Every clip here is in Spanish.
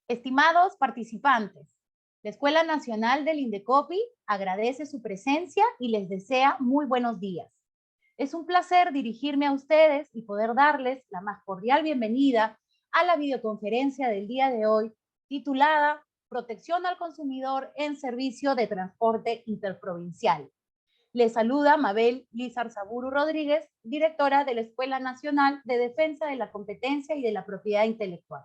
Estimados participantes, la Escuela Nacional del Indecopi agradece su presencia y les desea muy buenos días. Es un placer dirigirme a ustedes y poder darles la más cordial bienvenida a la videoconferencia del día de hoy, titulada Protección al consumidor en servicio de transporte interprovincial. Les saluda Mabel Lizarzaburu Rodríguez, directora de la Escuela Nacional de Defensa de la Competencia y de la Propiedad Intelectual.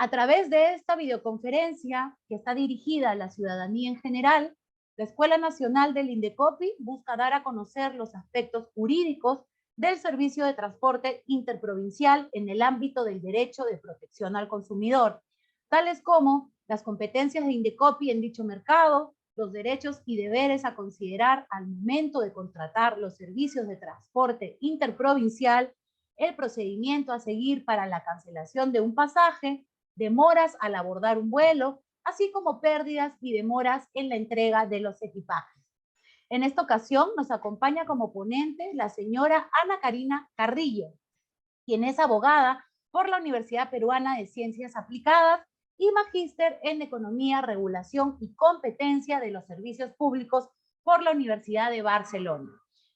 A través de esta videoconferencia, que está dirigida a la ciudadanía en general, la Escuela Nacional del Indecopi busca dar a conocer los aspectos jurídicos del servicio de transporte interprovincial en el ámbito del derecho de protección al consumidor, tales como las competencias de Indecopi en dicho mercado, los derechos y deberes a considerar al momento de contratar los servicios de transporte interprovincial, el procedimiento a seguir para la cancelación de un pasaje, demoras al abordar un vuelo, así como pérdidas y demoras en la entrega de los equipajes. En esta ocasión nos acompaña como ponente la señora Ana Karina Carrillo, quien es abogada por la Universidad Peruana de Ciencias Aplicadas y magíster en Economía, Regulación y Competencia de los Servicios Públicos por la Universidad de Barcelona.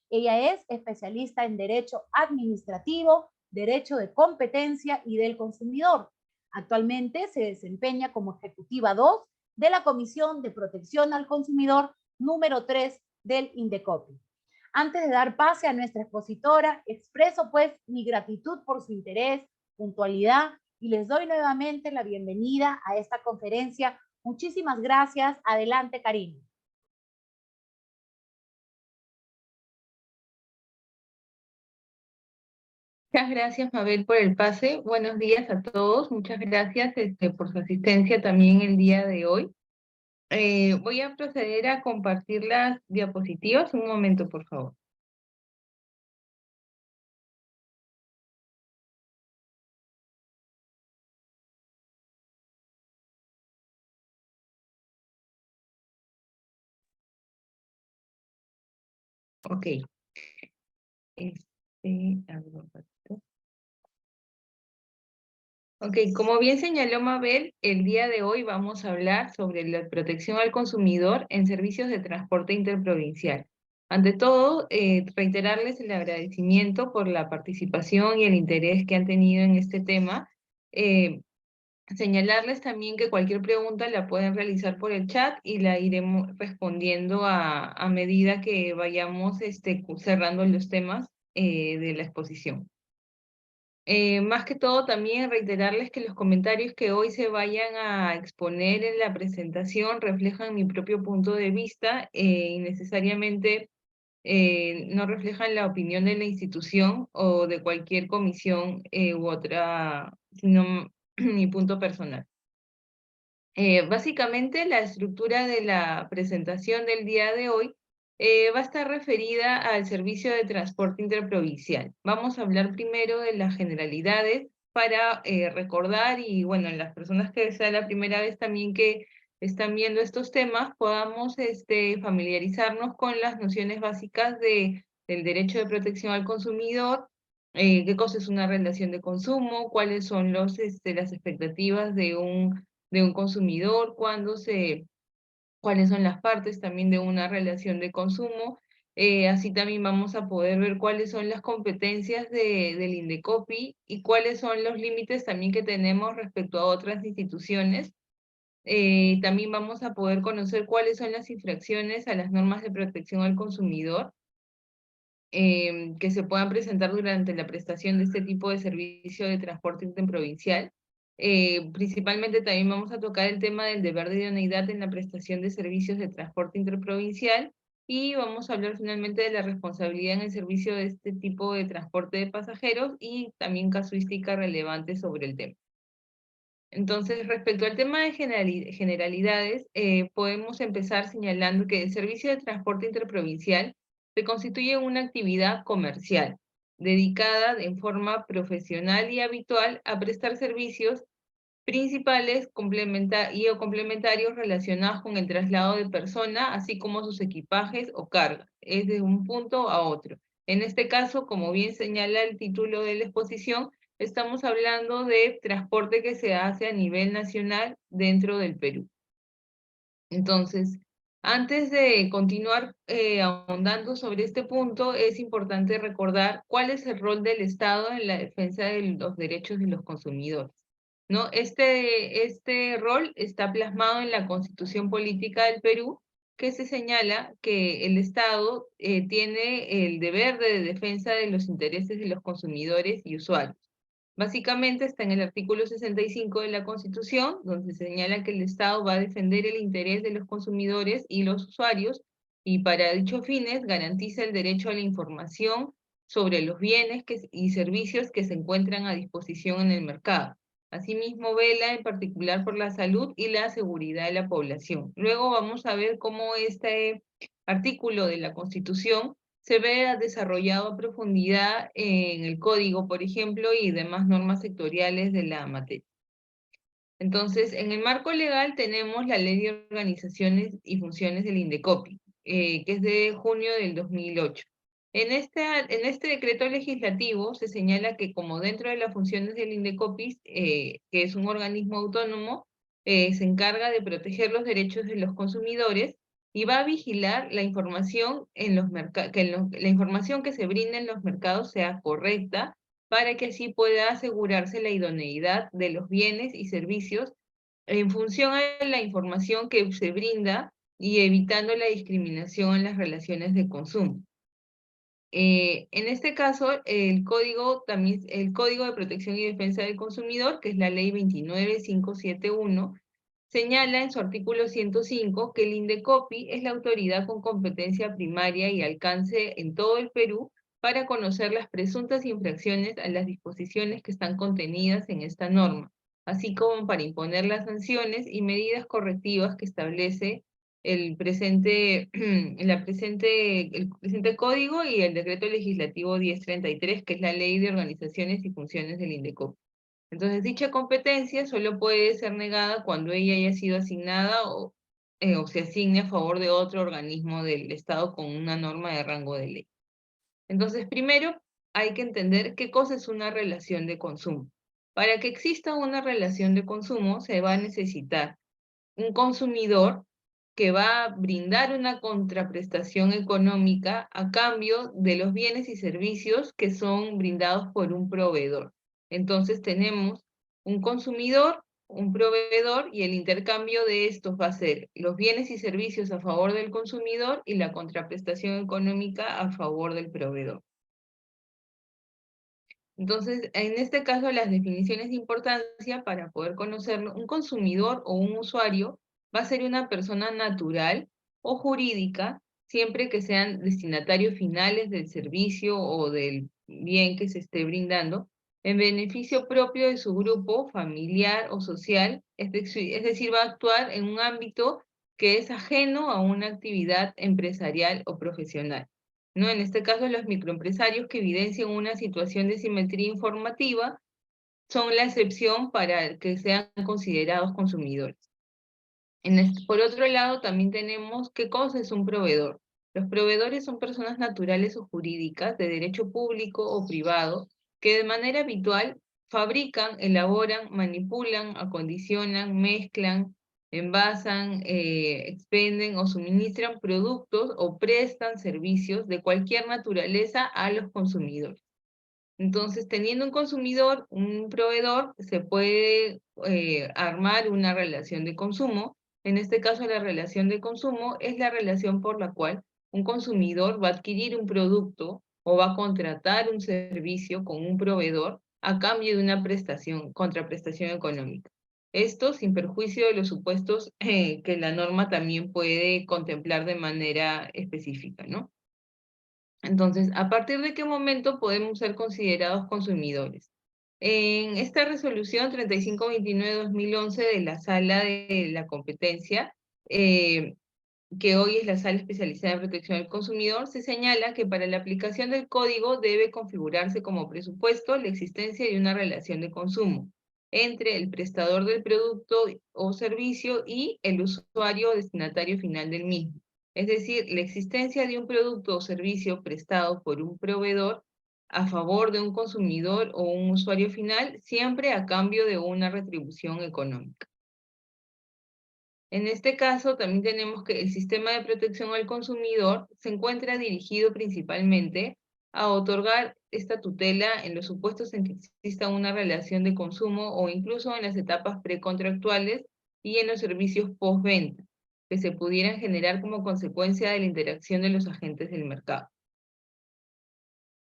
Ella es especialista en Derecho Administrativo, Derecho de Competencia y del Consumidor. Actualmente se desempeña como ejecutiva 2 de la Comisión de Protección al Consumidor número 3 del Indecopi. Antes de dar pase a nuestra expositora, expreso pues mi gratitud por su interés, puntualidad y les doy nuevamente la bienvenida a esta conferencia. Muchísimas gracias. Adelante, Karina. Muchas gracias, Mabel, por el pase. Buenos días a todos. Muchas gracias por su asistencia también el día de hoy. Voy a proceder a compartir las diapositivas. Un momento, por favor. Ok. Ok, como bien señaló Mabel, el día de hoy vamos a hablar sobre la protección al consumidor en servicios de transporte interprovincial. Ante todo, reiterarles el agradecimiento por la participación y el interés que han tenido en este tema. Señalarles también que cualquier pregunta la pueden realizar por el chat y la iremos respondiendo a medida que vayamos cerrando los temas de la exposición. Más que todo, también reiterarles que los comentarios que hoy se vayan a exponer en la presentación reflejan mi propio punto de vista y necesariamente no reflejan la opinión de la institución o de cualquier comisión u otra, sino mi punto personal. Básicamente, la estructura de la presentación del día de hoy va a estar referida al servicio de transporte interprovincial. Vamos a hablar primero de las generalidades para recordar y, bueno, las personas que sea la primera vez también que están viendo estos temas, podamos familiarizarnos con las nociones básicas del derecho de protección al consumidor, qué cosa es una relación de consumo, cuáles son las expectativas de un consumidor, cuáles son las partes también de una relación de consumo. Así también vamos a poder ver cuáles son las competencias del Indecopi y cuáles son los límites también que tenemos respecto a otras instituciones. También vamos a poder conocer cuáles son las infracciones a las normas de protección al consumidor que se puedan presentar durante la prestación de este tipo de servicio de transporte interprovincial. Principalmente también vamos a tocar el tema del deber de idoneidad en la prestación de servicios de transporte interprovincial y vamos a hablar finalmente de la responsabilidad en el servicio de este tipo de transporte de pasajeros y también casuística relevante sobre el tema. Entonces, respecto al tema de generalidades, podemos empezar señalando que el servicio de transporte interprovincial se constituye una actividad comercial dedicada en forma profesional y habitual a prestar servicios principales o complementarios relacionados con el traslado de persona, así como sus equipajes o cargas, es de un punto a otro. En este caso, como bien señala el título de la exposición, estamos hablando de transporte que se hace a nivel nacional dentro del Perú. Entonces, antes de continuar ahondando sobre este punto, es importante recordar cuál es el rol del Estado en la defensa de los derechos de los consumidores, ¿no? Este rol está plasmado en la Constitución Política del Perú, que se señala que el Estado tiene el deber de defensa de los intereses de los consumidores y usuarios. Básicamente está en el artículo 65 de la Constitución, donde se señala que el Estado va a defender el interés de los consumidores y los usuarios, y para dichos fines garantiza el derecho a la información sobre los bienes y servicios que se encuentran a disposición en el mercado. Asimismo, vela en particular por la salud y la seguridad de la población. Luego vamos a ver cómo este artículo de la Constitución se ve desarrollado a profundidad en el código, por ejemplo, y demás normas sectoriales de la materia. Entonces, en el marco legal tenemos la Ley de Organizaciones y Funciones del INDECOPI, que es de junio del 2008. En este decreto legislativo se señala que como dentro de las funciones del INDECOPI, que es un organismo autónomo, se encarga de proteger los derechos de los consumidores y va a vigilar la información la información que se brinda en los mercados sea correcta, para que así pueda asegurarse la idoneidad de los bienes y servicios en función a la información que se brinda y evitando la discriminación en las relaciones de consumo. En este caso, el Código de Protección y Defensa del Consumidor, que es la Ley 29571, señala en su artículo 105 que el INDECOPI es la autoridad con competencia primaria y alcance en todo el Perú para conocer las presuntas infracciones a las disposiciones que están contenidas en esta norma, así como para imponer las sanciones y medidas correctivas que establece el presente código y el decreto legislativo 1033, que es la Ley de Organizaciones y Funciones del INDECOPI. Entonces, dicha competencia solo puede ser negada cuando ella haya sido asignada o se asigne a favor de otro organismo del Estado con una norma de rango de ley. Entonces, primero hay que entender qué cosa es una relación de consumo. Para que exista una relación de consumo, se va a necesitar un consumidor que va a brindar una contraprestación económica a cambio de los bienes y servicios que son brindados por un proveedor. Entonces tenemos un consumidor, un proveedor, y el intercambio de estos va a ser los bienes y servicios a favor del consumidor y la contraprestación económica a favor del proveedor. Entonces, en este caso, las definiciones de importancia para poder conocerlo, un consumidor o un usuario va a ser una persona natural o jurídica, siempre que sean destinatarios finales del servicio o del bien que se esté brindando, en beneficio propio de su grupo familiar o social, es decir, va a actuar en un ámbito que es ajeno a una actividad empresarial o profesional, ¿no? En este caso, los microempresarios que evidencian una situación de simetría informativa son la excepción para que sean considerados consumidores. Por otro lado, también tenemos qué cosa es un proveedor. Los proveedores son personas naturales o jurídicas de derecho público o privado que de manera habitual fabrican, elaboran, manipulan, acondicionan, mezclan, envasan, expenden o suministran productos o prestan servicios de cualquier naturaleza a los consumidores. Entonces, teniendo un consumidor, un proveedor, se puede armar una relación de consumo. En este caso, la relación de consumo es la relación por la cual un consumidor va a adquirir un producto o va a contratar un servicio con un proveedor a cambio de una contraprestación económica. Esto sin perjuicio de los supuestos que la norma también puede contemplar de manera específica, ¿no? Entonces, ¿a partir de qué momento podemos ser considerados consumidores? En esta resolución 3529-2011 de la Sala de la Competencia, que hoy es la Sala Especializada en Protección del Consumidor, se señala que para la aplicación del código debe configurarse como presupuesto la existencia de una relación de consumo entre el prestador del producto o servicio y el usuario o destinatario final del mismo. Es decir, la existencia de un producto o servicio prestado por un proveedor a favor de un consumidor o un usuario final, siempre a cambio de una retribución económica. En este caso, también tenemos que el sistema de protección al consumidor se encuentra dirigido principalmente a otorgar esta tutela en los supuestos en que exista una relación de consumo o incluso en las etapas precontractuales y en los servicios postventa, que se pudieran generar como consecuencia de la interacción de los agentes del mercado.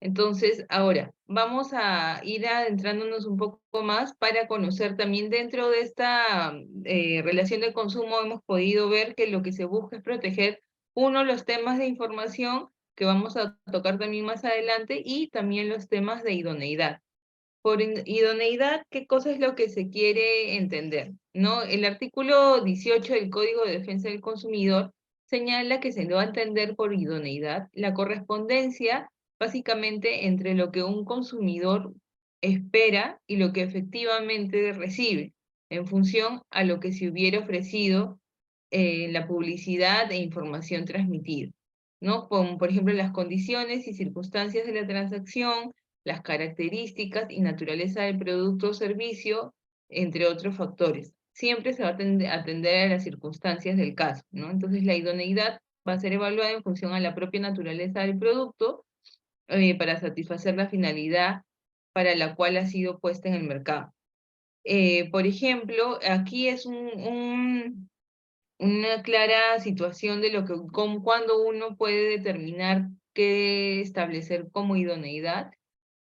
Entonces, ahora vamos a ir adentrándonos un poco más para conocer también dentro de esta relación de consumo, hemos podido ver que lo que se busca es proteger, uno, los temas de información, que vamos a tocar también más adelante, y también los temas de idoneidad. Por idoneidad, ¿qué cosa es lo que se quiere entender? ¿No? El artículo 18 del Código de Defensa del Consumidor señala que se va a entender por idoneidad la correspondencia básicamente entre lo que un consumidor espera y lo que efectivamente recibe, en función a lo que se hubiera ofrecido la publicidad e información transmitida, ¿no? Como por ejemplo las condiciones y circunstancias de la transacción, las características y naturaleza del producto o servicio, entre otros factores. Siempre se va a atender a las circunstancias del caso, ¿no? Entonces la idoneidad va a ser evaluada en función a la propia naturaleza del producto para satisfacer la finalidad para la cual ha sido puesta en el mercado. Por ejemplo, aquí es una clara situación de lo que, cuando uno puede determinar qué establecer como idoneidad.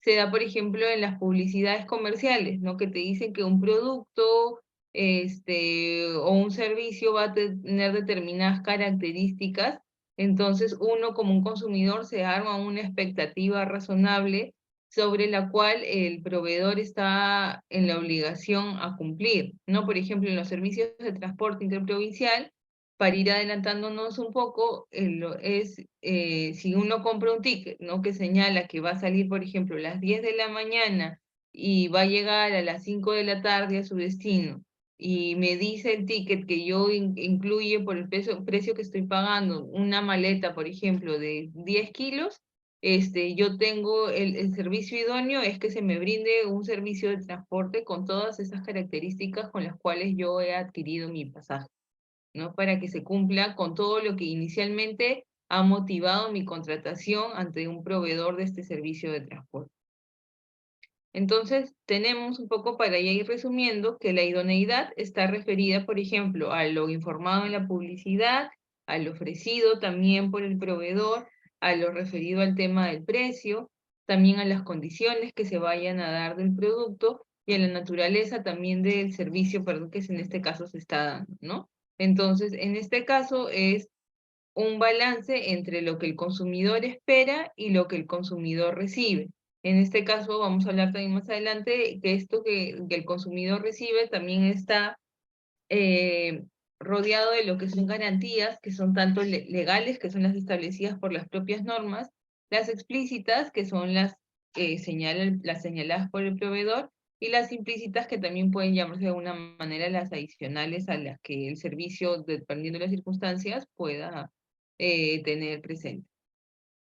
Se da, por ejemplo, en las publicidades comerciales, ¿no? Que te dicen que un producto o un servicio va a tener determinadas características, entonces uno como un consumidor se arma una expectativa razonable sobre la cual el proveedor está en la obligación a cumplir, ¿no? Por ejemplo, en los servicios de transporte interprovincial, para ir adelantándonos un poco, si uno compra un ticket, ¿no? Que señala que va a salir, por ejemplo, a las 10 de la mañana y va a llegar a las 5 de la tarde a su destino, y me dice el ticket que yo incluye por el precio que estoy pagando una maleta, por ejemplo, de 10 kilos, yo tengo el servicio idóneo, es que se me brinde un servicio de transporte con todas esas características con las cuales yo he adquirido mi pasaje, ¿no? Para que se cumpla con todo lo que inicialmente ha motivado mi contratación ante un proveedor de este servicio de transporte. Entonces, tenemos un poco para ya ir resumiendo que la idoneidad está referida, por ejemplo, a lo informado en la publicidad, a lo ofrecido también por el proveedor, a lo referido al tema del precio, también a las condiciones que se vayan a dar del producto y a la naturaleza también del servicio, perdón, que en este caso se está dando, ¿no? Entonces, en este caso es un balance entre lo que el consumidor espera y lo que el consumidor recibe. En este caso, vamos a hablar también más adelante que esto que el consumidor recibe también está rodeado de lo que son garantías, que son tanto legales, que son las establecidas por las propias normas, las explícitas, que son las que las señaladas por el proveedor, y las implícitas, que también pueden llamarse de alguna manera las adicionales a las que el servicio, dependiendo de las circunstancias, pueda tener presente.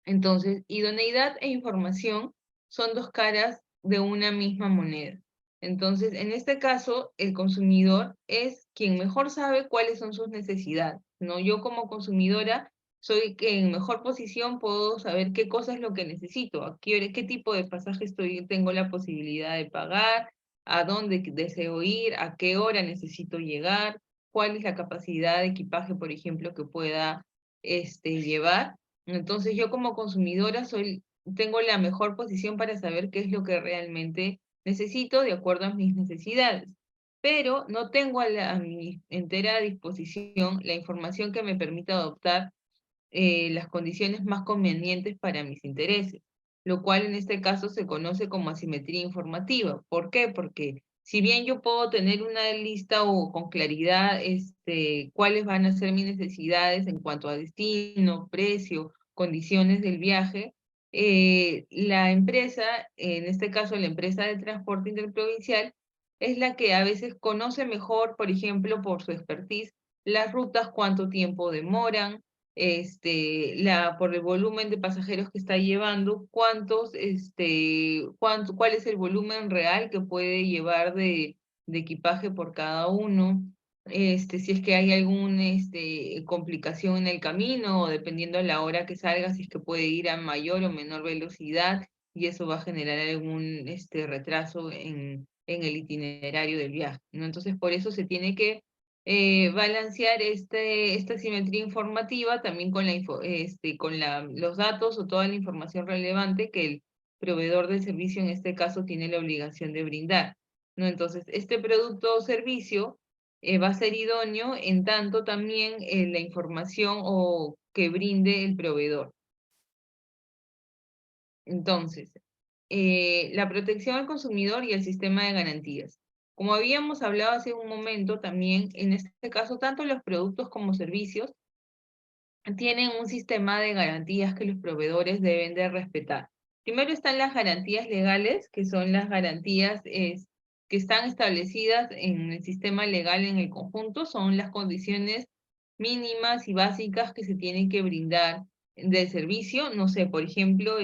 Entonces, idoneidad e información son dos caras de una misma moneda. Entonces, en este caso, el consumidor es quien mejor sabe cuáles son sus necesidades, ¿no? Yo como consumidora soy que en mejor posición puedo saber qué cosa es lo que necesito, qué tipo de pasaje tengo la posibilidad de pagar, a dónde deseo ir, a qué hora necesito llegar, cuál es la capacidad de equipaje, por ejemplo, que pueda llevar. Entonces yo como consumidora tengo la mejor posición para saber qué es lo que realmente necesito de acuerdo a mis necesidades, pero no tengo a mi entera disposición la información que me permita adoptar las condiciones más convenientes para mis intereses, lo cual en este caso se conoce como asimetría informativa. ¿Por qué? Porque si bien yo puedo tener una lista o con claridad cuáles van a ser mis necesidades en cuanto a destino, precio, condiciones del viaje, la empresa, en este caso la empresa de transporte interprovincial, es la que a veces conoce mejor, por ejemplo, por su expertise, las rutas, cuánto tiempo demoran, por el volumen de pasajeros que está llevando, cuál es el volumen real que puede llevar de equipaje por cada uno, si es que hay alguna complicación en el camino, o dependiendo de la hora que salga, si es que puede ir a mayor o menor velocidad, y eso va a generar algún retraso en el itinerario del viaje, ¿no? Entonces, por eso se tiene que balancear esta simetría informativa también con los datos o toda la información relevante que el proveedor del servicio en este caso tiene la obligación de brindar, ¿no? Entonces, este producto o servicio va a ser idóneo en tanto también la información o que brinde el proveedor. Entonces, la protección al consumidor y el sistema de garantías. Como habíamos hablado hace un momento, también en este caso, tanto los productos como servicios tienen un sistema de garantías que los proveedores deben de respetar. Primero están las garantías legales, que son las garantías que están establecidas en el sistema legal en el conjunto, son las condiciones mínimas y básicas que se tienen que brindar del servicio. No sé, por ejemplo,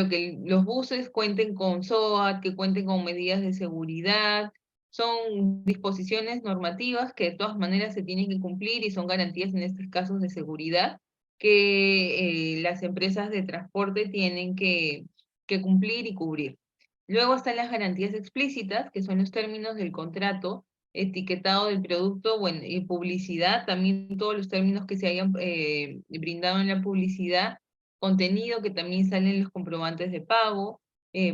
que los buses cuenten con SOAT, que cuenten con medidas de seguridad, son disposiciones normativas que de todas maneras se tienen que cumplir y son garantías en estos casos de seguridad que las empresas de transporte tienen que cumplir y cubrir. Luego están las garantías explícitas, que son los términos del contrato, etiquetado del producto, bueno, y publicidad, también todos los términos que se hayan brindado en la publicidad, contenido que también salen los comprobantes de pago,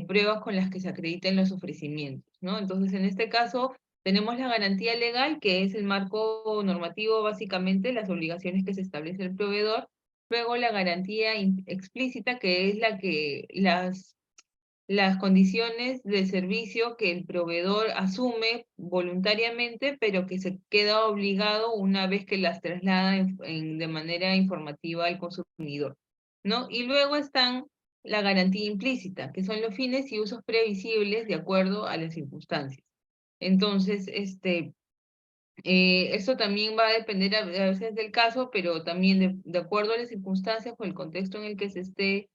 pruebas con las que se acrediten los ofrecimientos, ¿no? Entonces, en este caso, tenemos la garantía legal, que es el marco normativo, básicamente, las obligaciones que se establece el proveedor. Luego la garantía explícita, que es las condiciones de servicio que el proveedor asume voluntariamente, pero que se queda obligado una vez que las traslada de manera informativa al consumidor, ¿no? Y luego están la garantía implícita, que son los fines y usos previsibles de acuerdo a las circunstancias. Entonces, eso también va a depender a veces del caso, pero también de acuerdo a las circunstancias o el contexto en el que se esté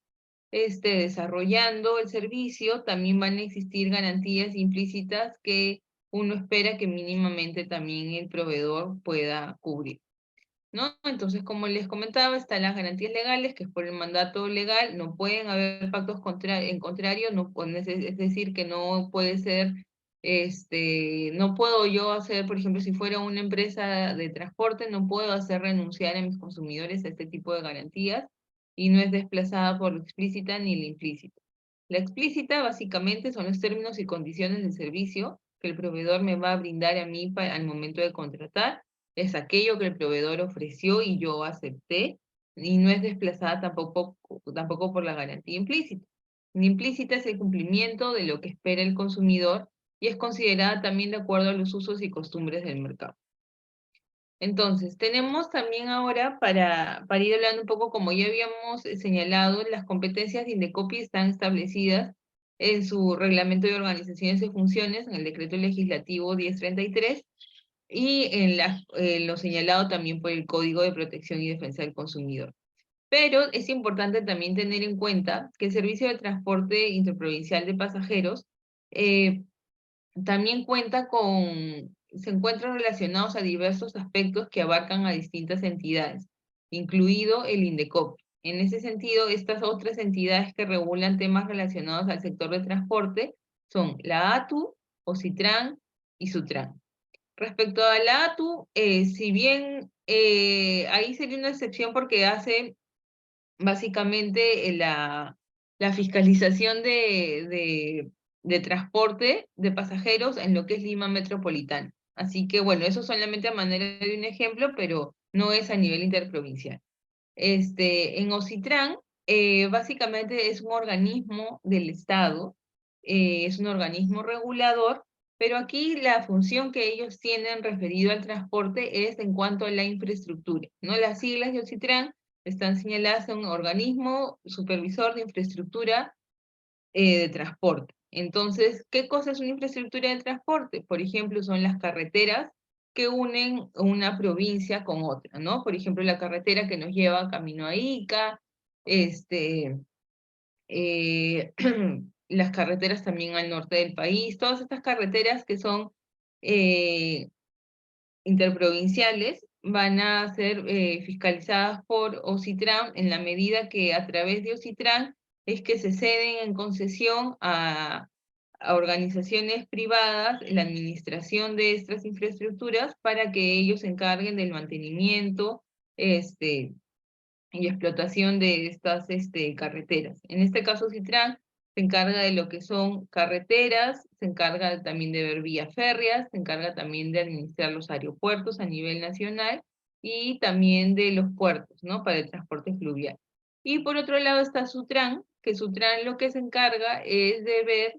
desarrollando el servicio, también van a existir garantías implícitas que uno espera que mínimamente también el proveedor pueda cubrir, ¿no? Entonces, como les comentaba, están las garantías legales, que es por el mandato legal, no pueden haber pactos en contrario, no, es decir, que no puede ser, no puedo yo hacer, por ejemplo, si fuera una empresa de transporte, no puedo hacer renunciar a mis consumidores a este tipo de garantías, y no es desplazada por la explícita ni la implícita. La explícita básicamente son los términos y condiciones del servicio que el proveedor me va a brindar a mí al momento de contratar, es aquello que el proveedor ofreció y yo acepté, y no es desplazada tampoco por la garantía implícita. La implícita es el cumplimiento de lo que espera el consumidor y es considerada también de acuerdo a los usos y costumbres del mercado. Entonces, tenemos también ahora, para ir hablando un poco, como ya habíamos señalado, las competencias de Indecopi están establecidas en su Reglamento de Organizaciones y Funciones, en el Decreto Legislativo 1033, y en lo señalado también por el Código de Protección y Defensa del Consumidor. Pero es importante también tener en cuenta que el Servicio de Transporte Interprovincial de Pasajeros también se encuentran relacionados a diversos aspectos que abarcan a distintas entidades, incluido el INDECOPI. En ese sentido, estas otras entidades que regulan temas relacionados al sector de transporte son la ATU, OCITRAN y SUTRAN. Respecto a la ATU, si bien ahí sería una excepción porque hace básicamente la fiscalización de transporte de pasajeros en lo que es Lima Metropolitana. Así que bueno, eso solamente a manera de un ejemplo, pero no es a nivel interprovincial. En OCITRAN, básicamente es un organismo del Estado, es un organismo regulador, pero aquí la función que ellos tienen referido al transporte es en cuanto a la infraestructura, ¿no? Las siglas de OCITRAN están señaladas en un organismo supervisor de infraestructura de transporte. Entonces, ¿qué cosa es una infraestructura de transporte? Por ejemplo, son las carreteras que unen una provincia con otra, ¿no? Por ejemplo, la carretera que nos lleva camino a Ica, eh, las carreteras también al norte del país, todas estas carreteras que son eh, interprovinciales van a ser fiscalizadas por OCITRAN en la medida que a través de OCITRAN es que se ceden en concesión a organizaciones privadas la administración de estas infraestructuras para que ellos se encarguen del mantenimiento y explotación de estas carreteras. En este caso, Citran se encarga de lo que son carreteras, se encarga también de ver vías férreas, se encarga también de administrar los aeropuertos a nivel nacional y también de los puertos, ¿no? Para el transporte fluvial. Y por otro lado está Sutran, que Sutran lo que se encarga es de ver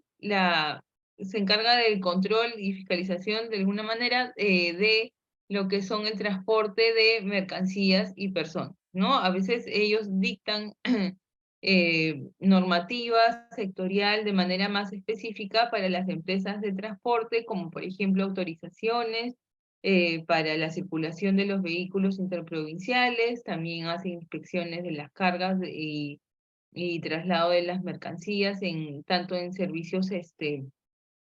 se encarga del control y fiscalización de alguna manera de lo que son el transporte de mercancías y personas, ¿no? A veces ellos dictan normativa sectorial de manera más específica para las empresas de transporte, como por ejemplo autorizaciones para la circulación de los vehículos interprovinciales, también hacen inspecciones de las cargas y traslado de las mercancías, tanto en servicios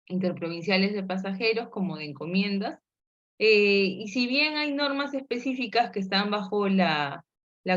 interprovinciales de pasajeros como de encomiendas. Y si bien hay normas específicas que están bajo la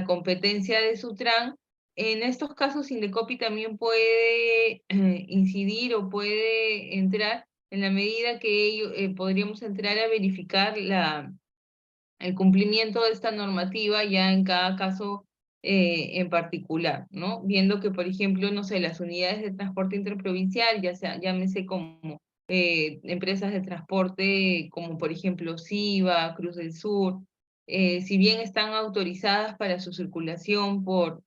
competencia de Sutran, en estos casos Indecopi también puede incidir o puede entrar en la medida que podríamos entrar a verificar el cumplimiento de esta normativa ya en cada caso en particular, ¿no? Viendo que, por ejemplo, no sé, las unidades de transporte interprovincial, ya sea, llámese como empresas de transporte como por ejemplo SIVA, Cruz del Sur, si bien están autorizadas para su circulación por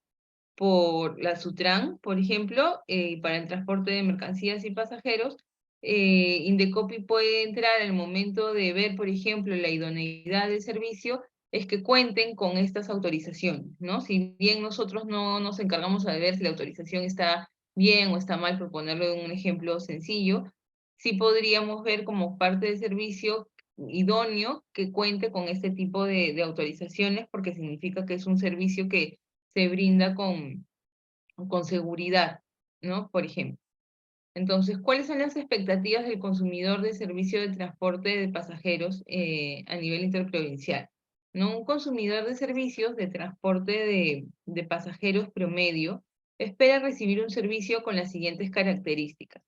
la Sutran, por ejemplo, para el transporte de mercancías y pasajeros, Indecopi puede entrar al momento de ver, por ejemplo, la idoneidad del servicio, es que cuenten con estas autorizaciones, ¿no? Si bien nosotros no nos encargamos de ver si la autorización está bien o está mal, por ponerlo en un ejemplo sencillo, sí podríamos ver como parte del servicio idóneo que cuente con este tipo de autorizaciones, porque significa que es un servicio que se brinda con seguridad, ¿no? Por ejemplo. Entonces, ¿cuáles son las expectativas del consumidor de servicio de transporte de pasajeros a nivel interprovincial? ¿No? Un consumidor de servicios de transporte de pasajeros promedio espera recibir un servicio con las siguientes características.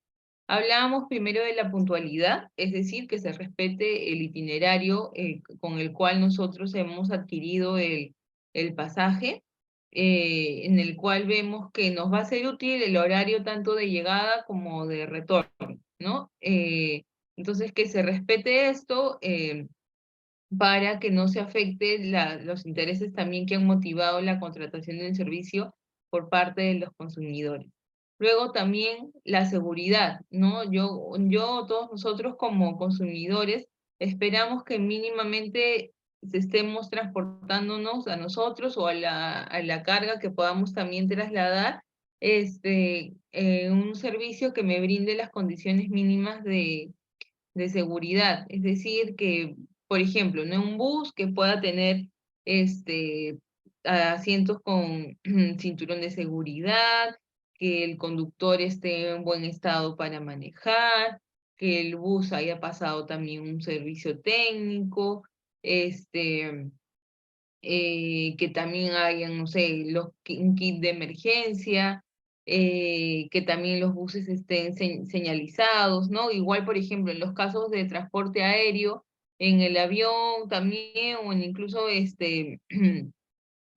Hablábamos primero de la puntualidad, es decir, que se respete el itinerario con el cual nosotros hemos adquirido el pasaje, en el cual vemos que nos va a ser útil el horario tanto de llegada como de retorno, ¿no? Entonces, que se respete esto para que no se afecte los intereses también que han motivado la contratación del servicio por parte de los consumidores. Luego también la seguridad, ¿no? Todos nosotros como consumidores esperamos que mínimamente estemos transportándonos a nosotros o a la carga que podamos también trasladar, un servicio que me brinde las condiciones mínimas de seguridad. Es decir, que, por ejemplo, ¿no? Un bus que pueda tener asientos con cinturón de seguridad, que el conductor esté en buen estado para manejar, que el bus haya pasado también un servicio técnico, que también hayan, no sé, un kit de emergencia, que también los buses estén señalizados, ¿no? Igual, por ejemplo, en los casos de transporte aéreo, en el avión también, o en incluso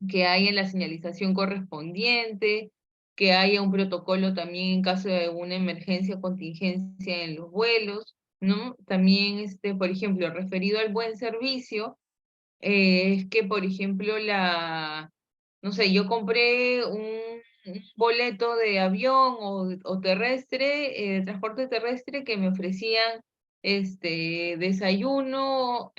que haya la señalización correspondiente, que haya un protocolo también en caso de alguna emergencia o contingencia en los vuelos, ¿no? También, por ejemplo, referido al buen servicio, es que, por ejemplo, no sé, yo compré un boleto de avión o terrestre, transporte terrestre que me ofrecían desayuno,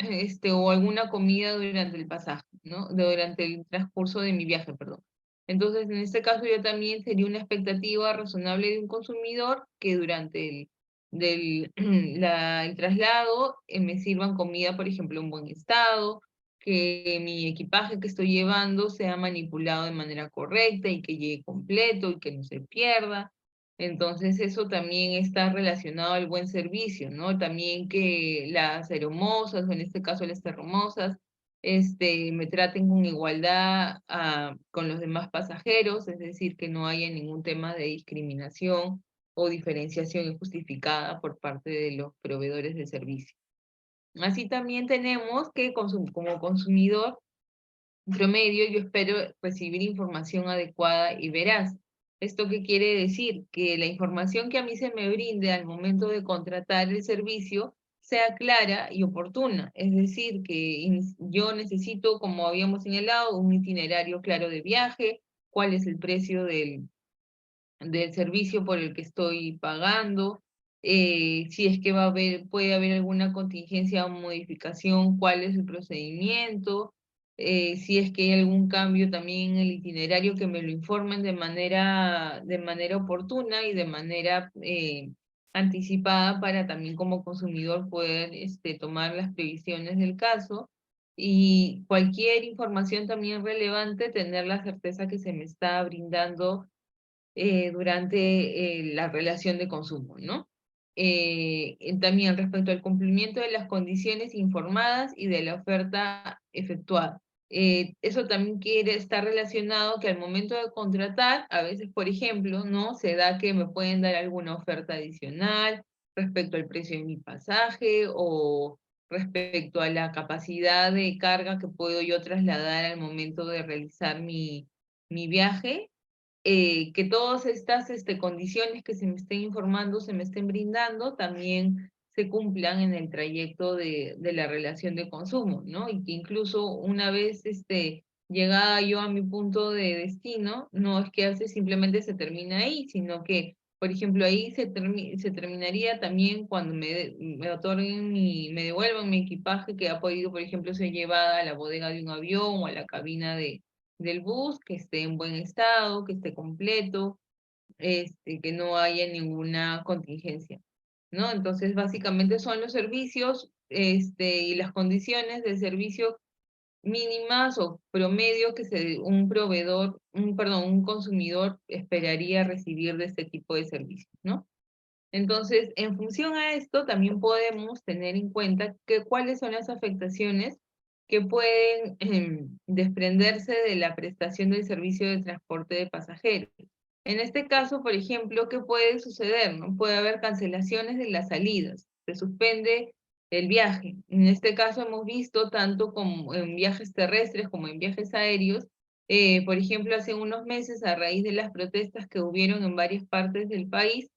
o alguna comida durante el pasaje, ¿no? Durante el transcurso de mi viaje, perdón. Entonces, en este caso, yo también sería una expectativa razonable de un consumidor que durante el traslado me sirvan comida, por ejemplo, en buen estado, que mi equipaje que estoy llevando sea manipulado de manera correcta y que llegue completo y que no se pierda. Entonces eso también está relacionado al buen servicio, ¿no? También que las aeromosas, o en este caso las termomosas, me traten con igualdad con los demás pasajeros, es decir, que no haya ningún tema de discriminación o diferenciación injustificada por parte de los proveedores de servicio. Así también tenemos que como consumidor promedio yo espero recibir información adecuada y veraz. ¿Esto qué quiere decir? Que la información que a mí se me brinde al momento de contratar el servicio sea clara y oportuna. Es decir, que yo necesito, como habíamos señalado, un itinerario claro de viaje, cuál es el precio del servicio por el que estoy pagando, si es que puede haber alguna contingencia o modificación, cuál es el procedimiento, si es que hay algún cambio también en el itinerario, que me lo informen de manera oportuna y de manera anticipada para también como consumidor poder tomar las previsiones del caso. Y cualquier información también relevante, tener la certeza que se me está brindando durante la relación de consumo, ¿no? También respecto al cumplimiento de las condiciones informadas y de la oferta efectuada. Eso también quiere estar relacionado que al momento de contratar, a veces, por ejemplo, ¿no? Se da que me pueden dar alguna oferta adicional respecto al precio de mi pasaje o respecto a la capacidad de carga que puedo yo trasladar al momento de realizar mi viaje, que todas estas condiciones que se me estén informando, se me estén brindando, también se cumplan en el trayecto de la relación de consumo, ¿no? Y que incluso una vez llegada yo a mi punto de destino, no es que a veces simplemente se termina ahí, sino que, por ejemplo, ahí se terminaría también cuando me otorguen me devuelvan mi equipaje que ha podido, por ejemplo, ser llevada a la bodega de un avión o a la cabina del bus, que esté en buen estado, que esté completo, que no haya ninguna contingencia, ¿no? Entonces, básicamente son los servicios, y las condiciones de servicio mínimas o promedio que un proveedor, un consumidor esperaría recibir de este tipo de servicios, ¿no? Entonces, en función a esto, también podemos tener en cuenta cuáles son las afectaciones que pueden desprenderse de la prestación del servicio de transporte de pasajeros. En este caso, por ejemplo, ¿qué puede suceder? ¿No? Puede haber cancelaciones de las salidas, se suspende el viaje. En este caso hemos visto tanto como en viajes terrestres como en viajes aéreos. Por ejemplo, hace unos meses, a raíz de las protestas que hubieron en varias partes del país,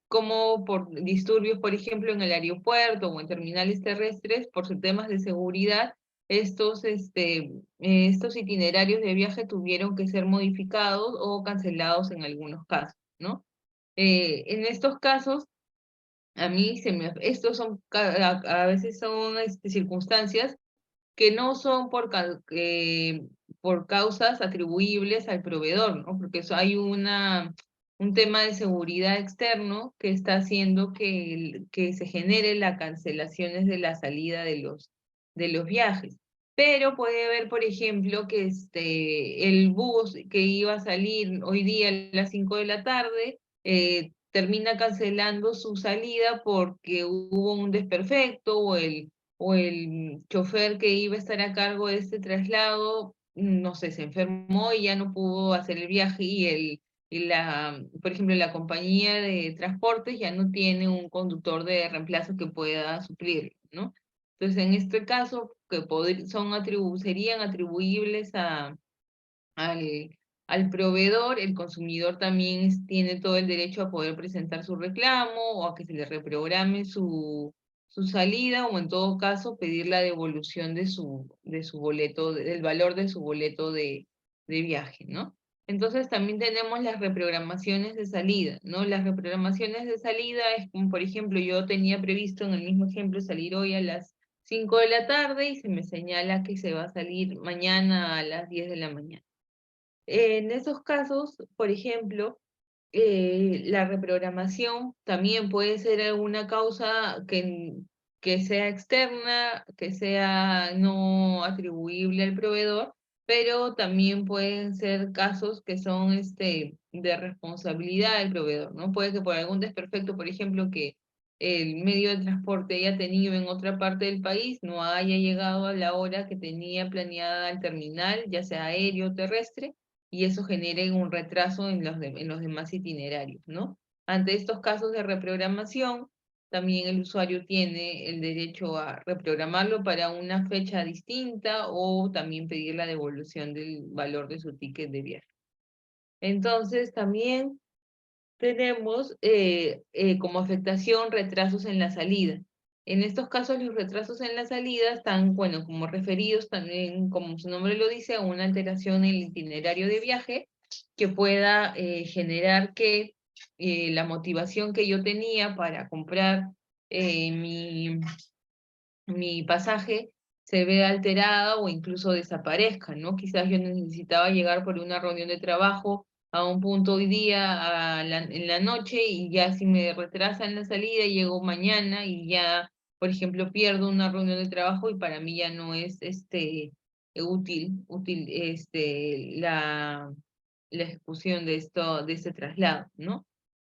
como por disturbios, por ejemplo, en el aeropuerto o en terminales terrestres, por sus temas de seguridad, estos itinerarios de viaje tuvieron que ser modificados o cancelados en algunos casos, ¿no? En estos casos, a mí estos son, a veces son circunstancias que no son por causas atribuibles al proveedor, ¿no? Porque hay un tema de seguridad externo que está haciendo que se genere las cancelaciones de la salida de los viajes. Pero puede haber, por ejemplo, que el bus que iba a salir hoy día a las 5 de la tarde, termina cancelando su salida porque hubo un desperfecto o el chofer que iba a estar a cargo de este traslado, no sé, se enfermó y ya no pudo hacer el viaje por ejemplo, la compañía de transportes ya no tiene un conductor de reemplazo que pueda suplir, ¿no? Entonces, en este caso, serían atribuibles al, al proveedor, el consumidor también tiene todo el derecho a poder presentar su reclamo o a que se le reprograme su salida o en todo caso pedir la devolución de su boleto, del valor de su boleto de viaje, ¿no? Entonces también tenemos las reprogramaciones de salida, ¿no? Las reprogramaciones de salida es como, por ejemplo, yo tenía previsto en el mismo ejemplo salir hoy a las 5 de la tarde y se me señala que se va a salir mañana a las 10 de la mañana. En esos casos, por ejemplo, la reprogramación también puede ser alguna causa que sea externa, que sea no atribuible al proveedor, pero también pueden ser casos que son de responsabilidad del proveedor, ¿no? Puede que por algún desperfecto, por ejemplo, que el medio de transporte haya tenido en otra parte del país, no haya llegado a la hora que tenía planeada al terminal, ya sea aéreo o terrestre, y eso genere un retraso en los demás itinerarios, ¿no? Ante estos casos de reprogramación, también el usuario tiene el derecho a reprogramarlo para una fecha distinta o también pedir la devolución del valor de su ticket de viaje. Entonces, también tenemos como afectación retrasos en la salida. En estos casos, los retrasos en la salida están, bueno, como referidos también, como su nombre lo dice, a una alteración en el itinerario de viaje que pueda generar que la motivación que yo tenía para comprar mi pasaje se vea alterada o incluso desaparezca, ¿no? Quizás yo necesitaba llegar por una reunión de trabajo a un punto hoy día en la noche y ya si me retrasan la salida llego mañana y ya, por ejemplo, pierdo una reunión de trabajo y para mí ya no es útil la ejecución de este traslado, ¿no?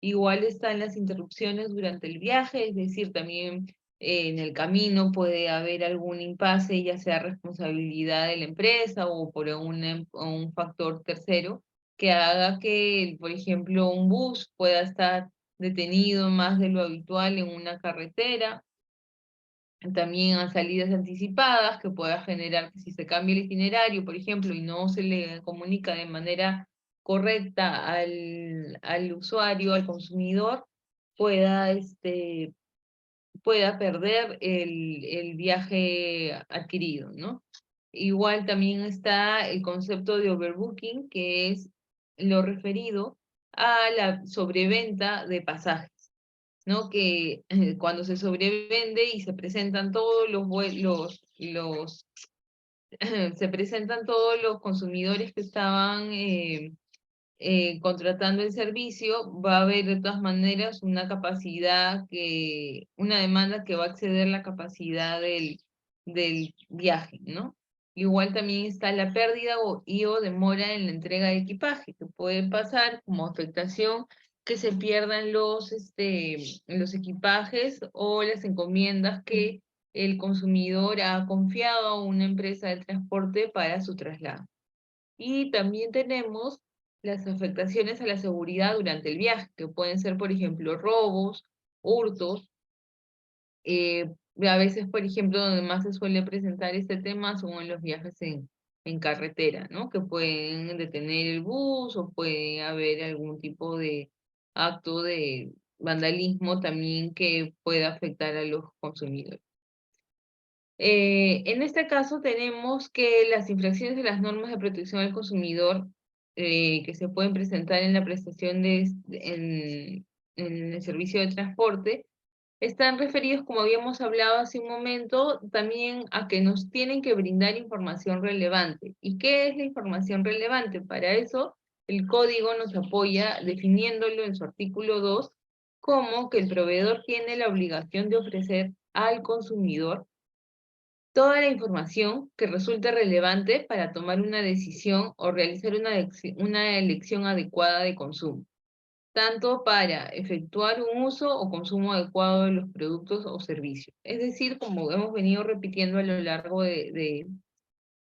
Igual están las interrupciones durante el viaje, es decir, también en el camino puede haber algún impasse, ya sea responsabilidad de la empresa o por un factor tercero, que haga que, por ejemplo, un bus pueda estar detenido más de lo habitual en una carretera. También a salidas anticipadas que pueda generar que si se cambia el itinerario, por ejemplo, y no se le comunica de manera correcta al usuario, al consumidor, pueda pueda perder el viaje adquirido, ¿no? Igual también está el concepto de overbooking, que es lo referido a la sobreventa de pasajes, ¿no? Que cuando se sobrevende y se presentan todos se presentan todos los consumidores que estaban contratando el servicio, va a haber de todas maneras una demanda que va a exceder la capacidad del viaje, ¿no? Igual también está la pérdida o demora en la entrega de equipaje, que puede pasar como afectación que se pierdan los equipajes o las encomiendas que el consumidor ha confiado a una empresa de transporte para su traslado. Y también tenemos las afectaciones a la seguridad durante el viaje, que pueden ser, por ejemplo, robos, hurtos. A veces, por ejemplo, donde más se suele presentar este tema son en los viajes en carretera, ¿no? Que pueden detener el bus o puede haber algún tipo de acto de vandalismo también que pueda afectar a los consumidores. En este caso tenemos que las infracciones de las normas de protección al consumidor que se pueden presentar en la prestación en el servicio de transporte están referidos, como habíamos hablado hace un momento, también a que nos tienen que brindar información relevante. ¿Y qué es la información relevante? Para eso el código nos apoya definiéndolo en su artículo 2 como que el proveedor tiene la obligación de ofrecer al consumidor toda la información que resulte relevante para tomar una decisión o realizar una elección adecuada de consumo, tanto para efectuar un uso o consumo adecuado de los productos o servicios. Es decir, como hemos venido repitiendo a lo largo de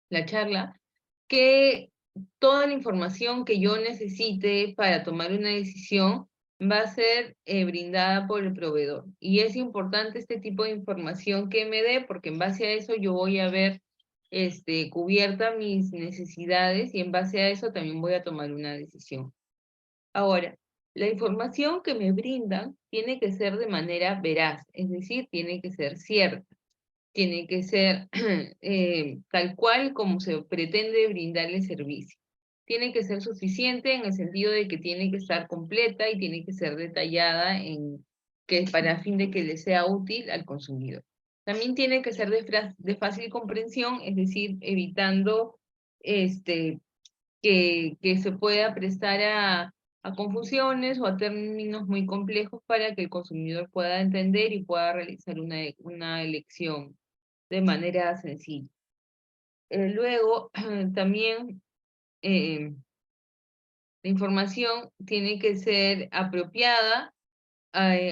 la charla, que toda la información que yo necesite para tomar una decisión va a ser brindada por el proveedor. Y es importante este tipo de información que me dé, porque en base a eso yo voy a ver cubierta mis necesidades y en base a eso también voy a tomar una decisión. Ahora, la información que me brindan tiene que ser de manera veraz, es decir, tiene que ser cierta, tiene que ser tal cual como se pretende brindarle el servicio. Tiene que ser suficiente en el sentido de que tiene que estar completa y tiene que ser detallada para fin de que le sea útil al consumidor. También tiene que ser de fácil comprensión, es decir, evitando que se pueda prestar a confusiones o a términos muy complejos para que el consumidor pueda entender y pueda realizar una elección de manera sencilla. Luego, también la información tiene que ser apropiada,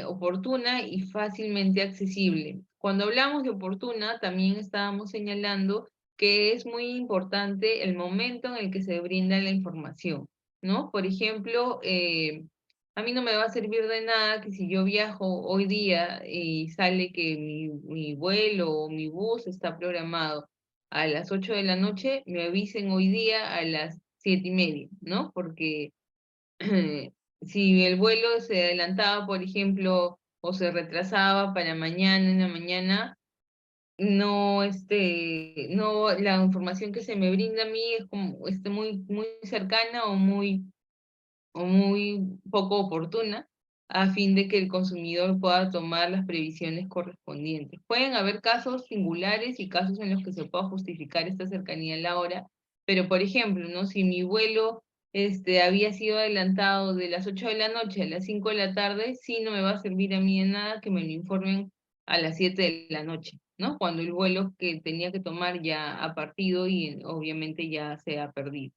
oportuna y fácilmente accesible. Cuando hablamos de oportuna, también estábamos señalando que es muy importante el momento en el que se brinda la información, ¿no? Por ejemplo, a mí no me va a servir de nada que si yo viajo hoy día y sale que mi vuelo o mi bus está programado a las 8 de la noche, me avisen hoy día a las 7:30, ¿no? Porque si el vuelo se adelantaba, por ejemplo, o se retrasaba para mañana en la mañana, no, no, la información que se me brinda a mí es como, muy cercana o muy poco oportuna, a fin de que el consumidor pueda tomar las previsiones correspondientes. Pueden haber casos singulares y casos en los que se pueda justificar esta cercanía a la hora, pero por ejemplo, ¿no? Si mi vuelo había sido adelantado de las 8 de la noche a las 5 de la tarde, sí no me va a servir a mí de nada que me lo informen a las 7 de la noche, ¿no? Cuando el vuelo que tenía que tomar ya ha partido y obviamente ya se ha perdido.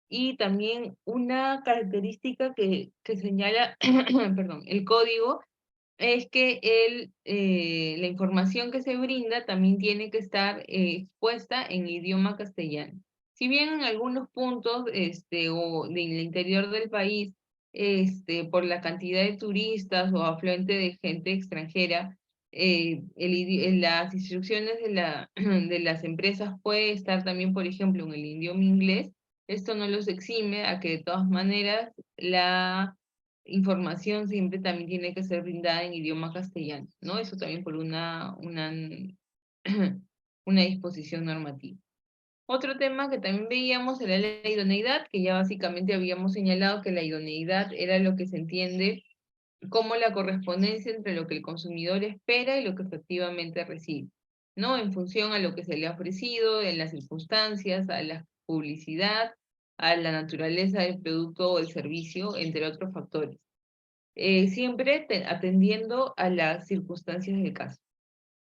Y también una característica que señala, perdón, el código es que la información que se brinda también tiene que estar expuesta en idioma castellano. Si bien en algunos puntos o del interior del país, por la cantidad de turistas o afluente de gente extranjera, las instrucciones de las empresas puede estar también, por ejemplo, en el idioma inglés. Esto no los exime a que de todas maneras la información siempre también tiene que ser brindada en idioma castellano, ¿no? Eso también por una disposición normativa. Otro tema que también veíamos era la idoneidad, que ya básicamente habíamos señalado que la idoneidad era lo que se entiende como la correspondencia entre lo que el consumidor espera y lo que efectivamente recibe, ¿no? En función a lo que se le ha ofrecido, en las circunstancias, a la publicidad, a la naturaleza del producto o el servicio, entre otros factores. Siempre atendiendo a las circunstancias del caso.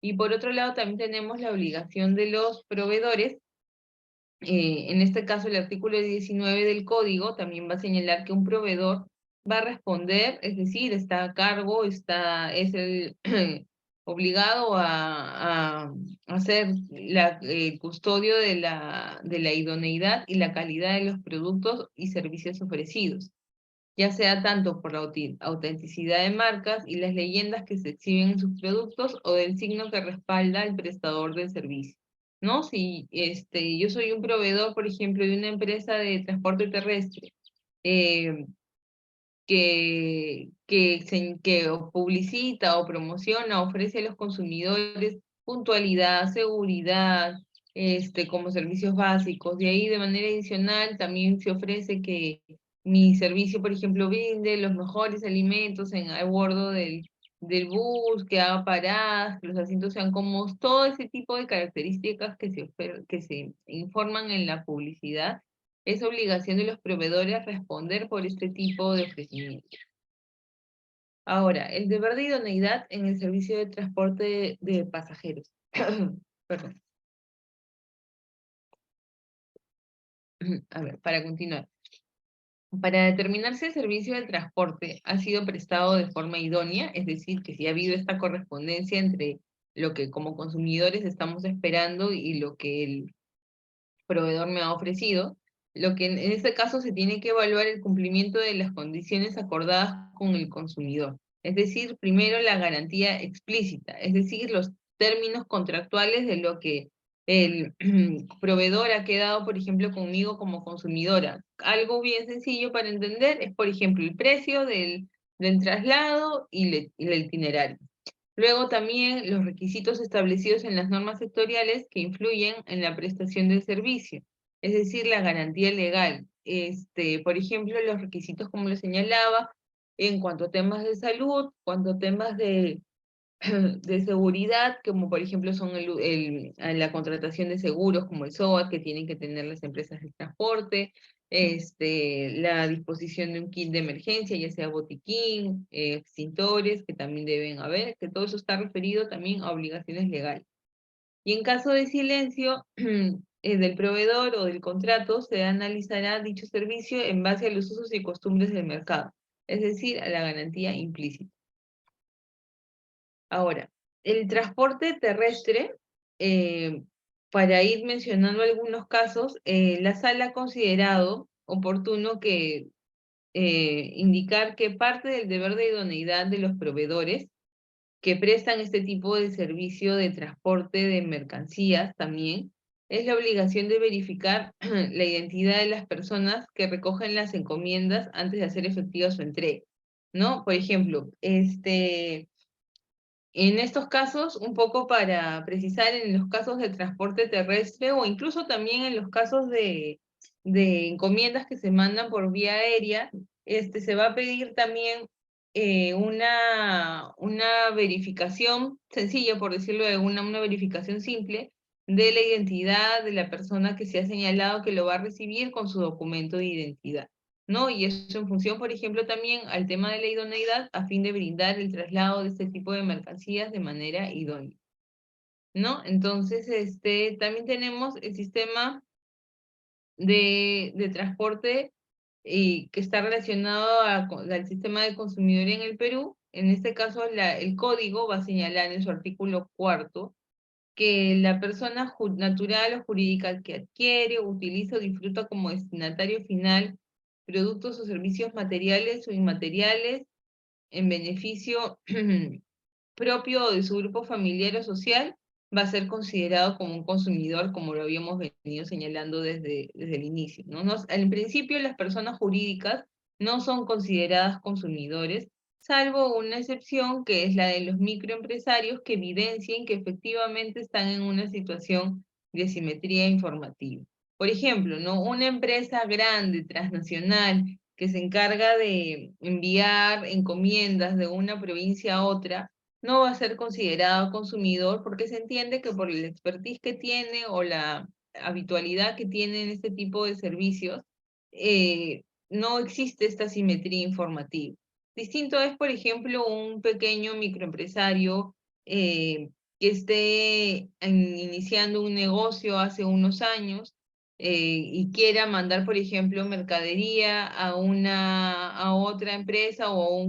Y por otro lado, también tenemos la obligación de los proveedores. En este caso, el artículo 19 del código también va a señalar que un proveedor va a responder, es decir, está a cargo, es el obligado a hacer el custodio de la idoneidad y la calidad de los productos y servicios ofrecidos, ya sea tanto por la autenticidad de marcas y las leyendas que se exhiben en sus productos o del signo que respalda el prestador del servicio, ¿no? Si yo soy un proveedor, por ejemplo, de una empresa de transporte terrestre, eh, que o publicita o promociona, ofrece a los consumidores puntualidad, seguridad, como servicios básicos. De ahí, de manera adicional, también se ofrece que mi servicio, por ejemplo, brinde los mejores alimentos a bordo del bus, que haga paradas, que los asientos sean cómodos, todo ese tipo de características que se informan en la publicidad. Es obligación de los proveedores responder por este tipo de ofrecimientos. Ahora, el deber de idoneidad en el servicio de transporte de pasajeros. Perdón. A ver, para continuar. Para determinar si el servicio de transporte ha sido prestado de forma idónea, es decir, que si ha habido esta correspondencia entre lo que como consumidores estamos esperando y lo que el proveedor me ha ofrecido, lo que en este caso se tiene que evaluar el cumplimiento de las condiciones acordadas con el consumidor. Es decir, primero la garantía explícita, es decir, los términos contractuales de lo que el proveedor ha quedado, por ejemplo, conmigo como consumidora. Algo bien sencillo para entender es, por ejemplo, el precio del traslado y el itinerario. Luego también los requisitos establecidos en las normas sectoriales que influyen en la prestación del servicio, es decir, la garantía legal. Por ejemplo, los requisitos, como lo señalaba, en cuanto a temas de salud, cuanto a temas de seguridad, como por ejemplo son la contratación de seguros como el SOAT que tienen que tener las empresas de transporte, la disposición de un kit de emergencia, ya sea botiquín, extintores, que también deben haber, que todo eso está referido también a obligaciones legales. Y en caso de silencio del proveedor o del contrato, se analizará dicho servicio en base a los usos y costumbres del mercado, es decir, a la garantía implícita. Ahora, el transporte terrestre, para ir mencionando algunos casos, la sala ha considerado oportuno que indicar que parte del deber de idoneidad de los proveedores que prestan este tipo de servicio de transporte de mercancías también, es la obligación de verificar la identidad de las personas que recogen las encomiendas antes de hacer efectiva su entrega, ¿no? Por ejemplo, en estos casos, un poco para precisar, en los casos de transporte terrestre o incluso también en los casos de encomiendas que se mandan por vía aérea, se va a pedir también una verificación sencilla, por decirlo de una verificación simple de la identidad de la persona que se ha señalado que lo va a recibir con su documento de identidad, ¿no? Y eso en función, por ejemplo, también al tema de la idoneidad, a fin de brindar el traslado de este tipo de mercancías de manera idónea, ¿no? Entonces, también tenemos el sistema de transporte que está relacionado al sistema de consumidor en el Perú. En este caso, el código va a señalar en su artículo 4 que la persona natural o jurídica que adquiere, utiliza o disfruta como destinatario final productos o servicios materiales o inmateriales en beneficio propio o de su grupo familiar o social, va a ser considerado como un consumidor, como lo habíamos venido señalando desde el inicio, ¿no? En principio, las personas jurídicas no son consideradas consumidores, salvo una excepción que es la de los microempresarios que evidencien que efectivamente están en una situación de asimetría informativa. Por ejemplo, ¿no? Una empresa grande, transnacional, que se encarga de enviar encomiendas de una provincia a otra, no va a ser considerado consumidor porque se entiende que por el expertise que tiene o la habitualidad que tiene en este tipo de servicios, no existe esta simetría informativa. Distinto es, por ejemplo, un pequeño microempresario que esté iniciando un negocio hace unos años y quiera mandar, por ejemplo, mercadería a otra empresa o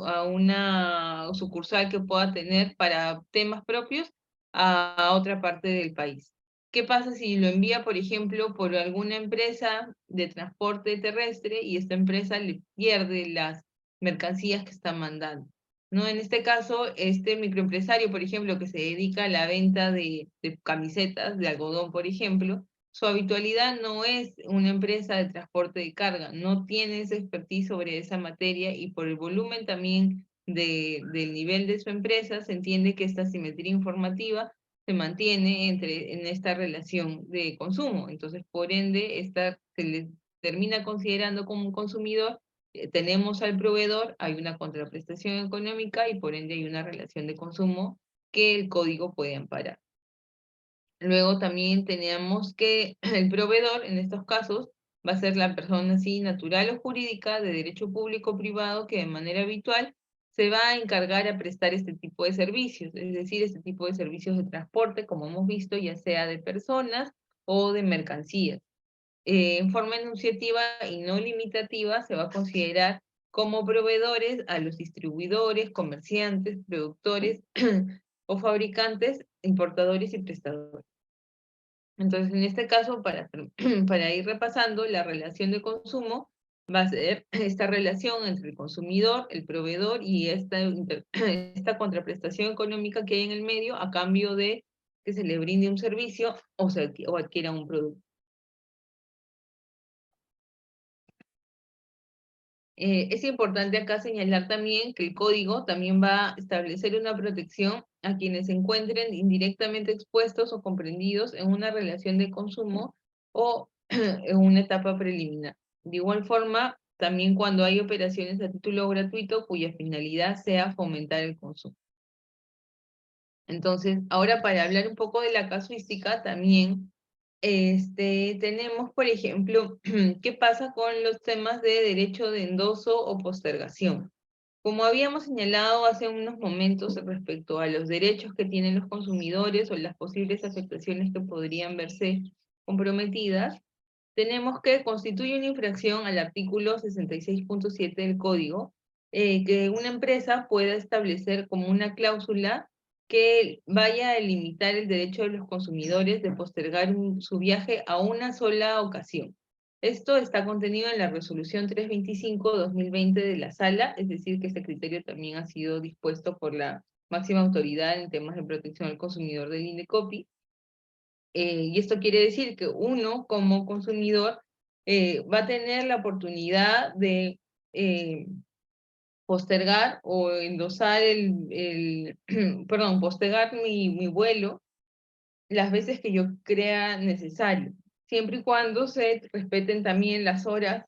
a una sucursal que pueda tener para temas propios a otra parte del país. ¿Qué pasa si lo envía, por ejemplo, por alguna empresa de transporte terrestre y esta empresa le pierde las mercancías que está mandando? ¿No? En este caso, este microempresario, por ejemplo, que se dedica a la venta de camisetas de algodón, por ejemplo, su habitualidad no es una empresa de transporte de carga, no tiene esa expertise sobre esa materia y por el volumen también del nivel de su empresa se entiende que esta simetría informativa se mantiene en esta relación de consumo. Entonces, por ende, se le termina considerando como un consumidor, tenemos al proveedor, hay una contraprestación económica y por ende hay una relación de consumo que el código puede amparar. Luego también tenemos que el proveedor, en estos casos, va a ser la persona así natural o jurídica de derecho público o privado que de manera habitual se va a encargar a prestar este tipo de servicios, es decir, este tipo de servicios de transporte, como hemos visto, ya sea de personas o de mercancías. En forma enunciativa y no limitativa se va a considerar como proveedores a los distribuidores, comerciantes, productores o fabricantes, importadores y prestadores. Entonces, en este caso, para ir repasando, la relación de consumo va a ser esta relación entre el consumidor, el proveedor y esta contraprestación económica que hay en el medio a cambio de que se le brinde un servicio o adquiera un producto. Es importante acá señalar también que el código también va a establecer una protección a quienes se encuentren indirectamente expuestos o comprendidos en una relación de consumo o en una etapa preliminar. De igual forma, también cuando hay operaciones a título gratuito cuya finalidad sea fomentar el consumo. Entonces, ahora para hablar un poco de la casuística, también tenemos, por ejemplo, qué pasa con los temas de derecho de endoso o postergación. Como habíamos señalado hace unos momentos respecto a los derechos que tienen los consumidores o las posibles afectaciones que podrían verse comprometidas, tenemos que constituye una infracción al artículo 66.7 del Código, que una empresa pueda establecer como una cláusula que vaya a limitar el derecho de los consumidores de postergar su viaje a una sola ocasión. Esto está contenido en la resolución 325-2020 de la Sala, es decir, que este criterio también ha sido dispuesto por la máxima autoridad en temas de protección al consumidor del INDECOPI. Y esto quiere decir que uno, como consumidor, va a tener la oportunidad de postergar o endosar perdón, postergar mi vuelo las veces que yo crea necesario, siempre y cuando se respeten también las horas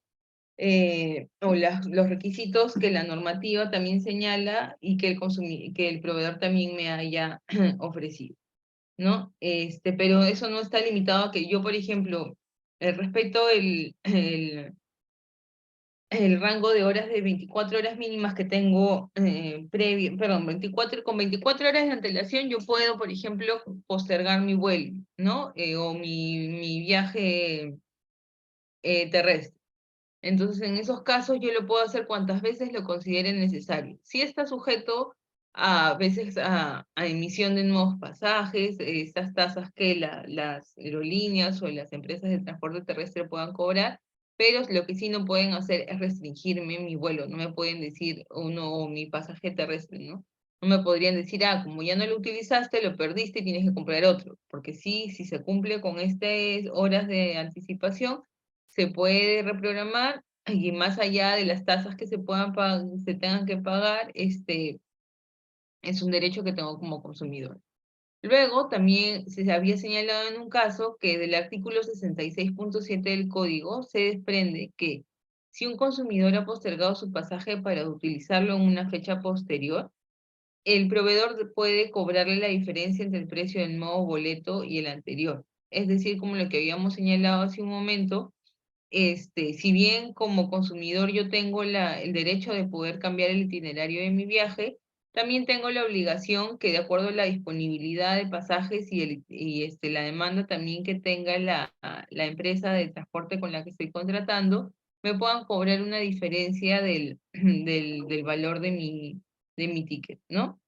o los requisitos que la normativa también señala y que que el proveedor también me haya ofrecido, ¿no? Pero eso no está limitado a que yo, por ejemplo, respeto el rango de horas de 24 horas mínimas que tengo perdón, 24 horas de antelación yo puedo, por ejemplo, postergar mi vuelo, ¿no? O mi viaje terrestre. Entonces, en esos casos yo lo puedo hacer cuantas veces lo considere necesario. Sí está sujeto a veces a emisión de nuevos pasajes, estas tasas que las aerolíneas o las empresas de transporte terrestre puedan cobrar, pero lo que sí no pueden hacer es restringirme mi vuelo. No me pueden decir, o mi pasaje terrestre, ¿no? No me podrían decir, como ya no lo utilizaste, lo perdiste y tienes que comprar otro. Porque sí, si se cumple con estas horas de anticipación, se puede reprogramar y más allá de las tasas que se tengan que pagar, es un derecho que tengo como consumidor. Luego, también se había señalado en un caso que del artículo 66.7 del Código se desprende que si un consumidor ha postergado su pasaje para utilizarlo en una fecha posterior, el proveedor puede cobrarle la diferencia entre el precio del nuevo boleto y el anterior. Es decir, como lo que habíamos señalado hace un momento, si bien como consumidor yo tengo el derecho de poder cambiar el itinerario de mi viaje, también tengo la obligación que de acuerdo a la disponibilidad de pasajes la demanda también que tenga la empresa de transporte con la que estoy contratando, me puedan cobrar una diferencia del valor de mi ticket, ¿no?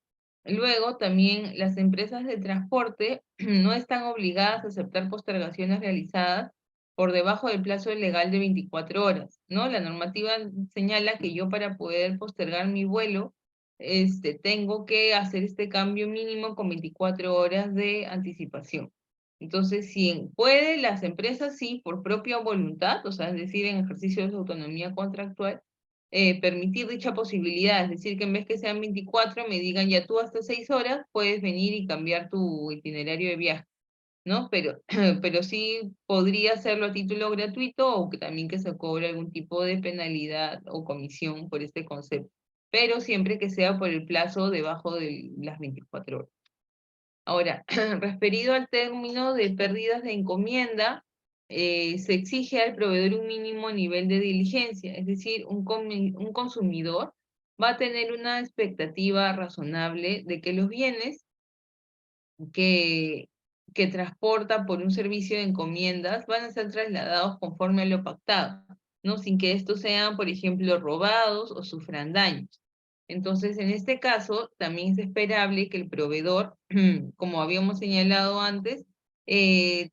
Luego, también las empresas de transporte no están obligadas a aceptar postergaciones realizadas por debajo del plazo legal de 24 horas, ¿no? La normativa señala que yo para poder postergar mi vuelo, tengo que hacer este cambio mínimo con 24 horas de anticipación. Entonces, si puede, las empresas sí, por propia voluntad, o sea, es decir, en ejercicio de su autonomía contractual, permitir dicha posibilidad, es decir, que en vez que sean 24, me digan ya tú hasta 6 horas puedes venir y cambiar tu itinerario de viaje, ¿no? Pero, pero sí podría hacerlo a título gratuito o que también que se cobre algún tipo de penalidad o comisión por este concepto, pero siempre que sea por el plazo debajo de las 24 horas. Ahora, referido al término de pérdidas de encomienda, se exige al proveedor un mínimo nivel de diligencia, es decir, un consumidor va a tener una expectativa razonable de que los bienes que, que transporta por un servicio de encomiendas van a ser trasladados conforme a lo pactado, ¿no? Sin que estos sean, por ejemplo, robados o sufran daños. Entonces, en este caso, también es esperable que el proveedor, como habíamos señalado antes,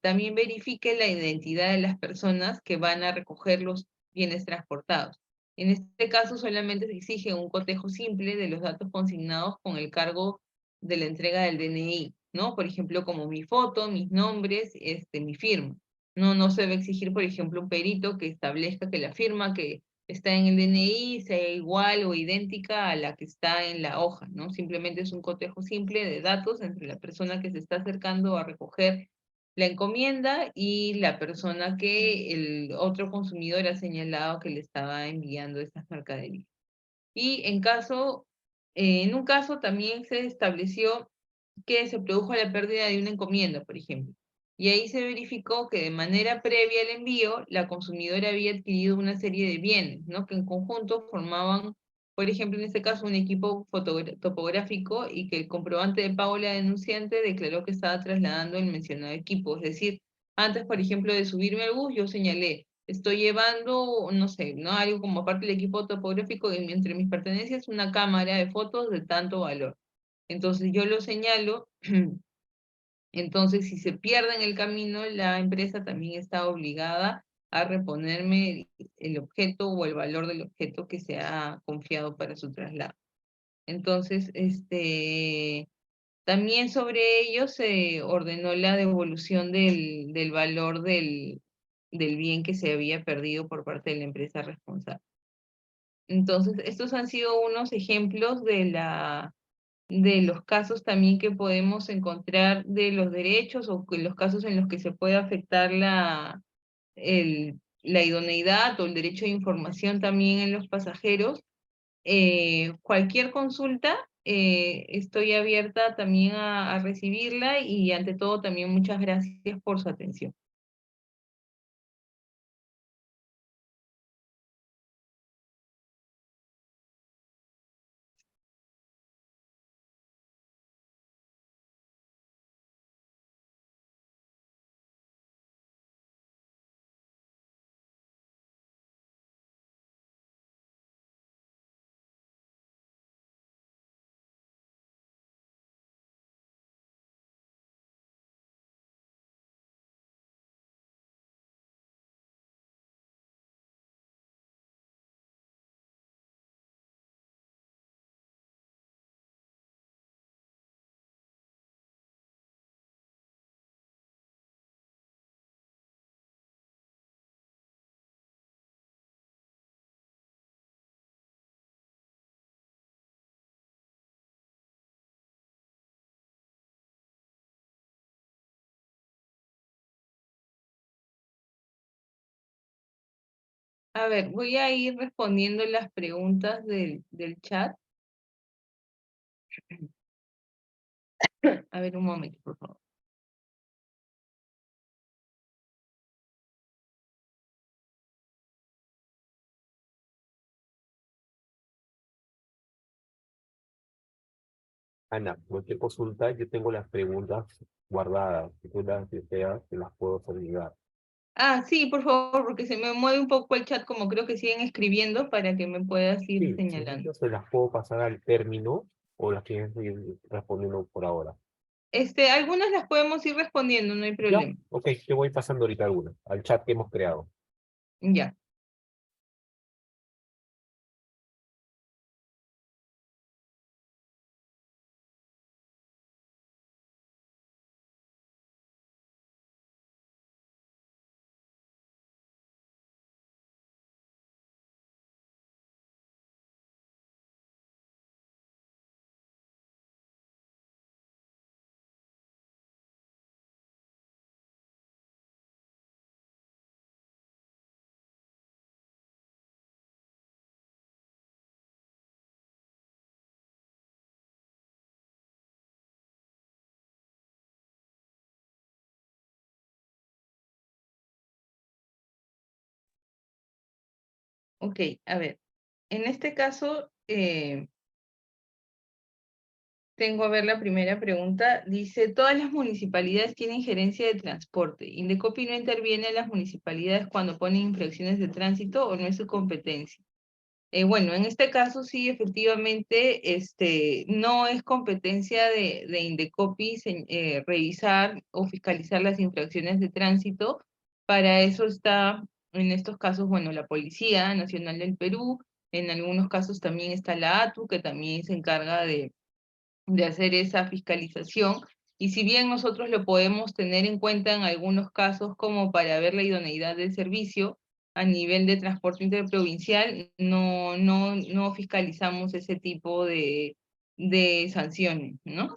también verifique la identidad de las personas que van a recoger los bienes transportados. En este caso, solamente se exige un cotejo simple de los datos consignados con el cargo de la entrega del DNI, ¿no? Por ejemplo, como mi foto, mis nombres, mi firma. No se debe exigir, por ejemplo, un perito que establezca que la firma que está en el DNI sea igual o idéntica a la que está en la hoja, ¿no? Simplemente es un cotejo simple de datos entre la persona que se está acercando a recoger la encomienda y la persona que el otro consumidor ha señalado que le estaba enviando estas mercaderías. Y en un caso también se estableció que se produjo la pérdida de una encomienda, por ejemplo. y ahí se verificó que de manera previa al envío, la consumidora había adquirido una serie de bienes, ¿no? Que en conjunto formaban, por ejemplo, en este caso, un equipo topográfico y que el comprobante de pago de la denunciante declaró que estaba trasladando el mencionado equipo. Es decir, antes, por ejemplo, de subirme al bus, yo señalé, estoy llevando, no sé, ¿no? Algo como parte del equipo topográfico y entre mis pertenencias una cámara de fotos de tanto valor. Entonces yo lo señalo. Entonces, si se pierde en el camino, la empresa también está obligada a reponerme el objeto o el valor del objeto que se ha confiado para su traslado. Entonces, también sobre ello se ordenó la devolución del valor del bien que se había perdido por parte de la empresa responsable. Entonces, estos han sido unos ejemplos de los casos también que podemos encontrar de los derechos o los casos en los que se puede afectar la idoneidad o el derecho de información también en los pasajeros. Cualquier consulta, estoy abierta también a recibirla y ante todo también muchas gracias por su atención. A ver, voy a ir respondiendo las preguntas del chat. A ver, un momento, por favor. Ana, cualquier consulta, yo tengo las preguntas guardadas. Si tú las deseas, te las puedo hacer llegar. Ah, sí, por favor, porque se me mueve un poco el chat, como creo que siguen escribiendo, para que me puedas ir Sí, si señalando. yo se las puedo pasar al término o las quieres seguir respondiendo por ahora. Algunas las podemos ir respondiendo, no hay Ya, problema. ok, te voy pasando ahorita algunas al chat que hemos creado. Ya. Ok, a ver. En este caso, tengo a ver la primera pregunta. Dice, todas las municipalidades tienen gerencia de transporte. ¿Indecopi no interviene en las municipalidades cuando ponen infracciones de tránsito o no es su competencia? Bueno, en este caso sí, efectivamente, no es competencia de Indecopi revisar o fiscalizar las infracciones de tránsito. Para eso está, en estos casos, bueno, la Policía Nacional del Perú, en algunos casos también está la ATU, que también se encarga de hacer esa fiscalización. Y si bien nosotros lo podemos tener en cuenta en algunos casos como para ver la idoneidad del servicio, a nivel de transporte interprovincial no fiscalizamos ese tipo de sanciones, ¿no?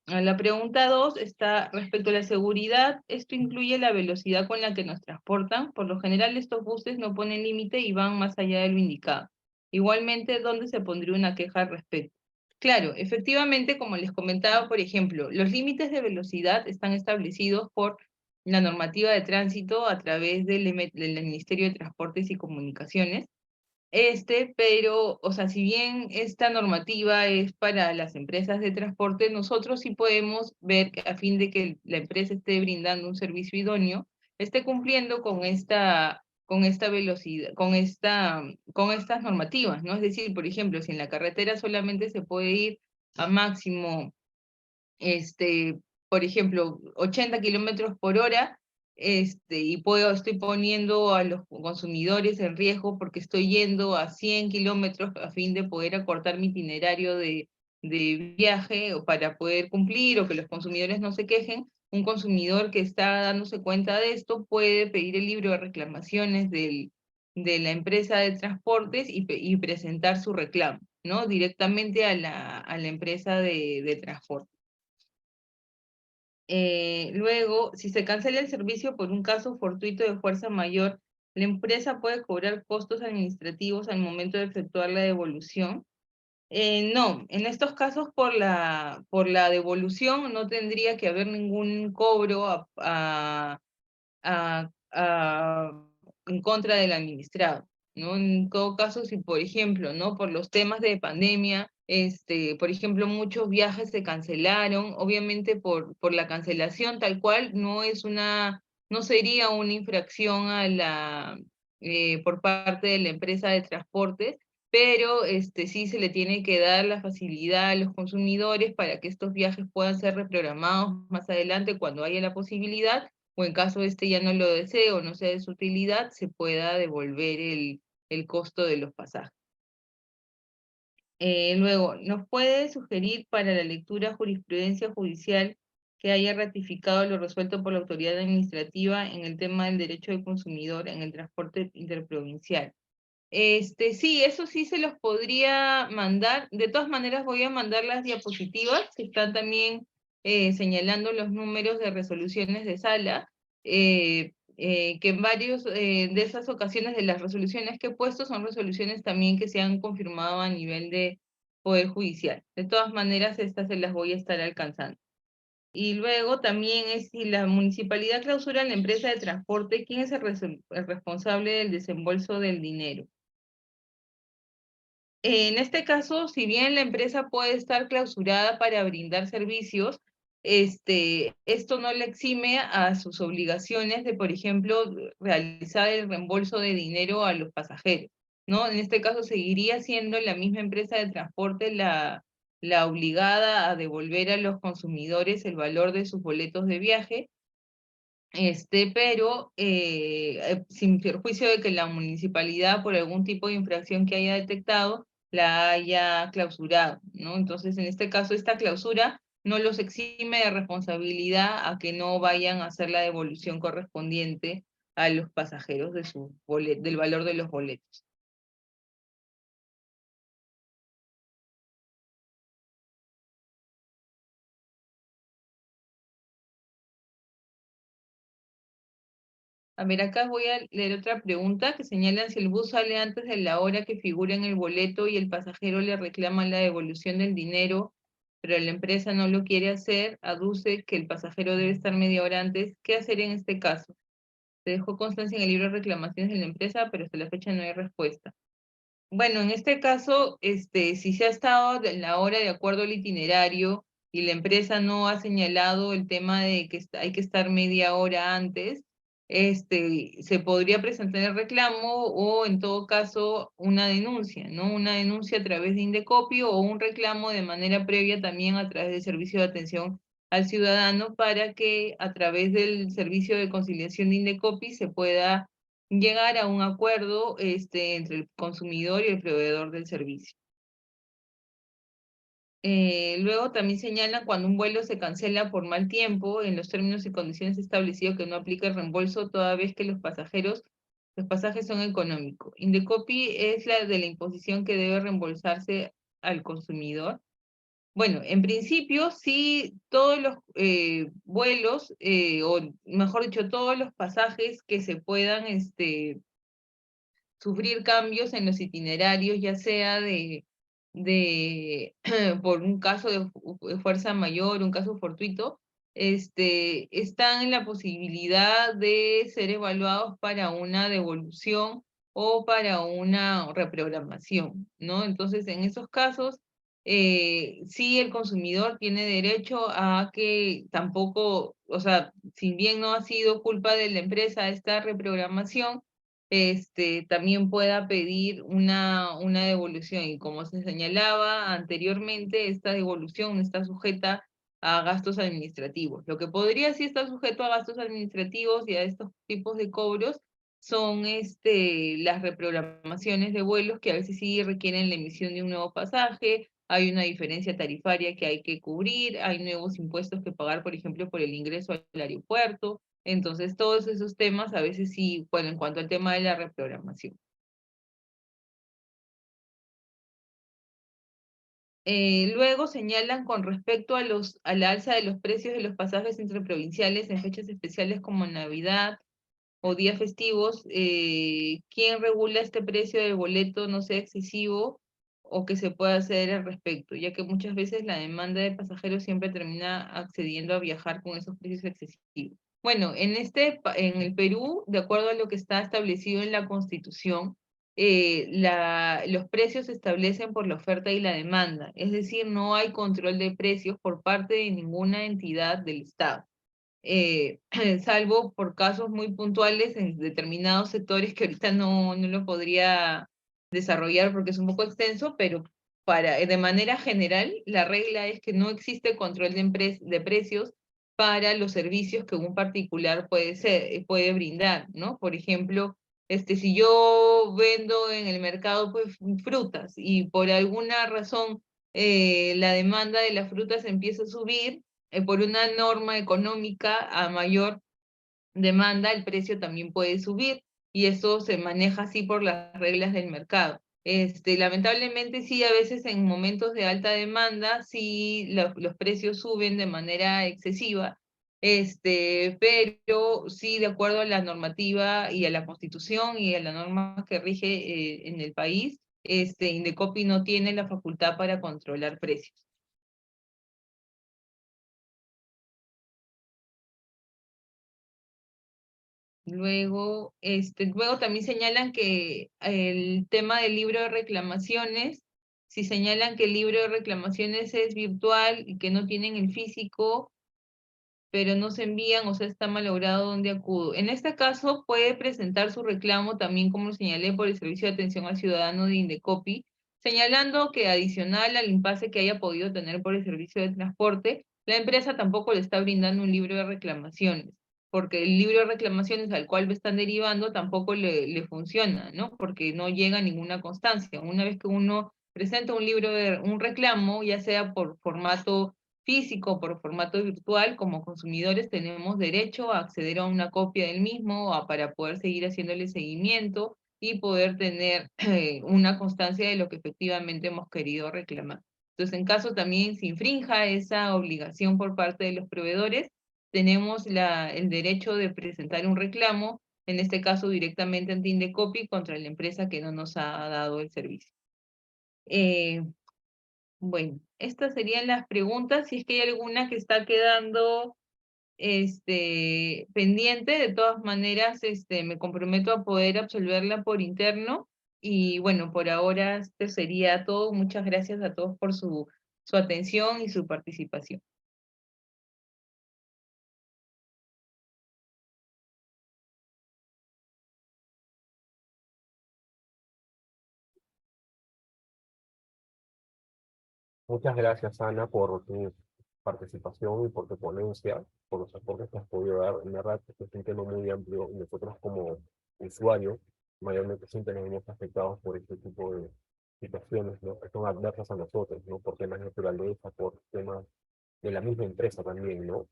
A la pregunta 2 está respecto a la seguridad. Esto incluye la velocidad con la que nos transportan. Por lo general estos buses no ponen límite y van más allá de lo indicado. Igualmente, ¿dónde se pondría una queja al respecto? Claro, efectivamente, como les comentaba, por ejemplo, los límites de velocidad están establecidos por la normativa de tránsito a través del Ministerio de Transportes y Comunicaciones. Pero, o sea, si bien esta normativa es para las empresas de transporte, nosotros sí podemos ver que a fin de que la empresa esté brindando un servicio idóneo, esté cumpliendo con esta velocidad, con estas normativas, ¿no? Es decir, por ejemplo, si en la carretera solamente se puede ir a máximo, por ejemplo, 80 kilómetros por hora, y estoy poniendo a los consumidores en riesgo porque estoy yendo a 100 kilómetros a fin de poder acortar mi itinerario de viaje o para poder cumplir o que los consumidores no se quejen. Un consumidor que está dándose cuenta de esto puede pedir el libro de reclamaciones de la empresa de transportes y presentar su reclamo, ¿no? Directamente a la empresa de transporte. Luego, si se cancela el servicio por un caso fortuito de fuerza mayor, la empresa puede cobrar costos administrativos al momento de efectuar la devolución. No, en estos casos por la devolución no tendría que haber ningún cobro en contra del administrado, ¿no? En todo caso, si por ejemplo, ¿no? Por los temas de pandemia, por ejemplo, muchos viajes se cancelaron, obviamente por la cancelación tal cual no sería una infracción por parte de la empresa de transportes, pero sí se le tiene que dar la facilidad a los consumidores para que estos viajes puedan ser reprogramados más adelante cuando haya la posibilidad, o en caso ya no lo desee o no sea de su utilidad, se pueda devolver el costo de los pasajes. Luego, ¿nos puede sugerir para la lectura jurisprudencia judicial que haya ratificado lo resuelto por la autoridad administrativa en el tema del derecho del consumidor en el transporte interprovincial? Sí, eso sí se los podría mandar. De todas maneras voy a mandar las diapositivas que están también señalando los números de resoluciones de sala, que en varios de esas ocasiones de las resoluciones que he puesto son resoluciones también que se han confirmado a nivel de Poder Judicial. De todas maneras, estas se las voy a estar alcanzando. Y luego también es si la municipalidad clausura en la empresa de transporte, ¿quién es el responsable del desembolso del dinero? En este caso, si bien la empresa puede estar clausurada para brindar servicios, esto no le exime a sus obligaciones de, por ejemplo, realizar el reembolso de dinero a los pasajeros, ¿no? En este caso seguiría siendo la misma empresa de transporte la obligada a devolver a los consumidores el valor de sus boletos de viaje, pero sin perjuicio de que la municipalidad, por algún tipo de infracción que haya detectado, la haya clausurado, ¿no? Entonces, en este caso, esta clausura no los exime de responsabilidad a que no vayan a hacer la devolución correspondiente a los pasajeros del valor de los boletos. A ver, acá voy a leer otra pregunta que señala si el bus sale antes de la hora que figura en el boleto y el pasajero le reclama la devolución del dinero, pero la empresa no lo quiere hacer, aduce que el pasajero debe estar media hora antes. ¿Qué hacer en este caso? Se dejó constancia en el libro de reclamaciones de la empresa, pero hasta la fecha no hay respuesta. Bueno, en este caso, si se ha estado en la hora de acuerdo al itinerario y la empresa no ha señalado el tema de que hay que estar media hora antes, se podría presentar el reclamo o en todo caso una denuncia, ¿no? Una denuncia a través de Indecopi o un reclamo de manera previa también a través del servicio de atención al ciudadano para que a través del servicio de conciliación de Indecopi se pueda llegar a un acuerdo entre el consumidor y el proveedor del servicio. Luego también señalan cuando un vuelo se cancela por mal tiempo, en los términos y condiciones establecidos que no aplica el reembolso toda vez que los pasajes son económicos. Indecopi es la de la imposición que debe reembolsarse al consumidor. Bueno, en principio sí, todos los vuelos, o mejor dicho, todos los pasajes que se puedan sufrir cambios en los itinerarios, ya sea por un caso de fuerza mayor, un caso fortuito, están en la posibilidad de ser evaluados para una devolución o para una reprogramación, ¿no? Entonces, en esos casos, sí el consumidor tiene derecho a que tampoco, o sea, si bien no ha sido culpa de la empresa esta reprogramación, también pueda pedir una devolución. Y como se señalaba anteriormente, esta devolución no está sujeta a gastos administrativos. Lo que podría sí estar sujeto a gastos administrativos y a estos tipos de cobros son las reprogramaciones de vuelos que a veces sí requieren la emisión de un nuevo pasaje, hay una diferencia tarifaria que hay que cubrir, hay nuevos impuestos que pagar, por ejemplo, por el ingreso al aeropuerto. Entonces, todos esos temas a veces sí, bueno, en cuanto al tema de la reprogramación. Luego señalan con respecto a la alza de los precios de los pasajes interprovinciales en fechas especiales como Navidad o días festivos, ¿quién regula este precio del boleto no sea excesivo o que se pueda hacer al respecto? Ya que muchas veces la demanda de pasajeros siempre termina accediendo a viajar con esos precios excesivos. Bueno, en el Perú, de acuerdo a lo que está establecido en la Constitución, los precios se establecen por la oferta y la demanda, es decir, no hay control de precios por parte de ninguna entidad del Estado. Salvo por casos muy puntuales en determinados sectores que ahorita no lo podría desarrollar porque es un poco extenso, pero de manera general, la regla es que no existe control de precios para los servicios que un particular puede brindar, ¿no? Por ejemplo, si yo vendo en el mercado pues, frutas y por alguna razón la demanda de las frutas empieza a subir, por una norma económica a mayor demanda, el precio también puede subir y eso se maneja así por las reglas del mercado. Lamentablemente sí, a veces en momentos de alta demanda, sí los precios suben de manera excesiva, pero sí de acuerdo a la normativa y a la constitución y a la norma que rige en el país, Indecopi no tiene la facultad para controlar precios. Luego también señalan que el tema del libro de reclamaciones, si señalan que el libro de reclamaciones es virtual y que no tienen el físico, pero no se envían, o sea, está malogrado, ¿dónde acudo? En este caso puede presentar su reclamo también, como lo señalé, por el Servicio de Atención al Ciudadano de Indecopi, señalando que adicional al impasse que haya podido tener por el servicio de transporte, la empresa tampoco le está brindando un libro de reclamaciones, porque el libro de reclamaciones al cual me están derivando tampoco le funciona, ¿no? Porque no llega a ninguna constancia. Una vez que uno presenta un reclamo, ya sea por formato físico, por formato virtual, como consumidores tenemos derecho a acceder a una copia del mismo para poder seguir haciéndole seguimiento y poder tener una constancia de lo que efectivamente hemos querido reclamar. Entonces, en caso también se infrinja esa obligación por parte de los proveedores, tenemos el derecho de presentar un reclamo, en este caso directamente ante Indecopi, contra la empresa que no nos ha dado el servicio. Bueno, estas serían las preguntas. Si es que hay alguna que está quedando pendiente, de todas maneras me comprometo a poder absolverla por interno. Y bueno, por ahora esto sería todo. Muchas gracias a todos por su atención y su participación. Muchas gracias, Ana, por tu participación y por tu ponencia, por los aportes que has podido dar. En verdad, este es un tema muy amplio y nosotros como usuarios, mayormente siempre nos vemos afectados por este tipo de situaciones, ¿no? Que son adversas a nosotros, ¿no? Por temas de naturaleza, por temas de la misma empresa también, ¿no?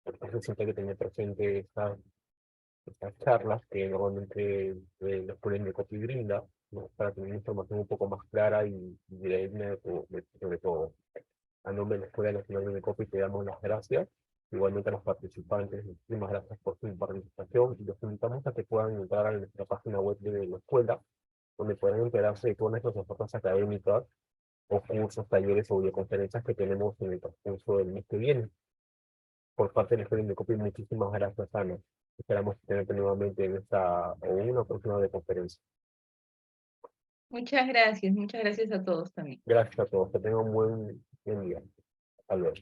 Entonces siempre hay que tener presente estas charlas que normalmente la Escuela de Copy brinda, ¿no? Para tener información un poco más clara y directa sobre todo. A nombre de la Escuela Nacional de Copy te damos las gracias. Igualmente a los participantes, muchísimas gracias por su participación y los invitamos a que puedan entrar a nuestra página web de la escuela, donde puedan enterarse de todas nuestras ofertas académicas o cursos, talleres o videoconferencias que tenemos en el transcurso del mes que viene. por parte de la Escuela Indecopi, muchísimas gracias, Ana. Esperamos tenerte nuevamente en esta o una próxima de conferencia. Muchas gracias a todos también. Gracias a todos, que tengan un buen día. Hasta luego.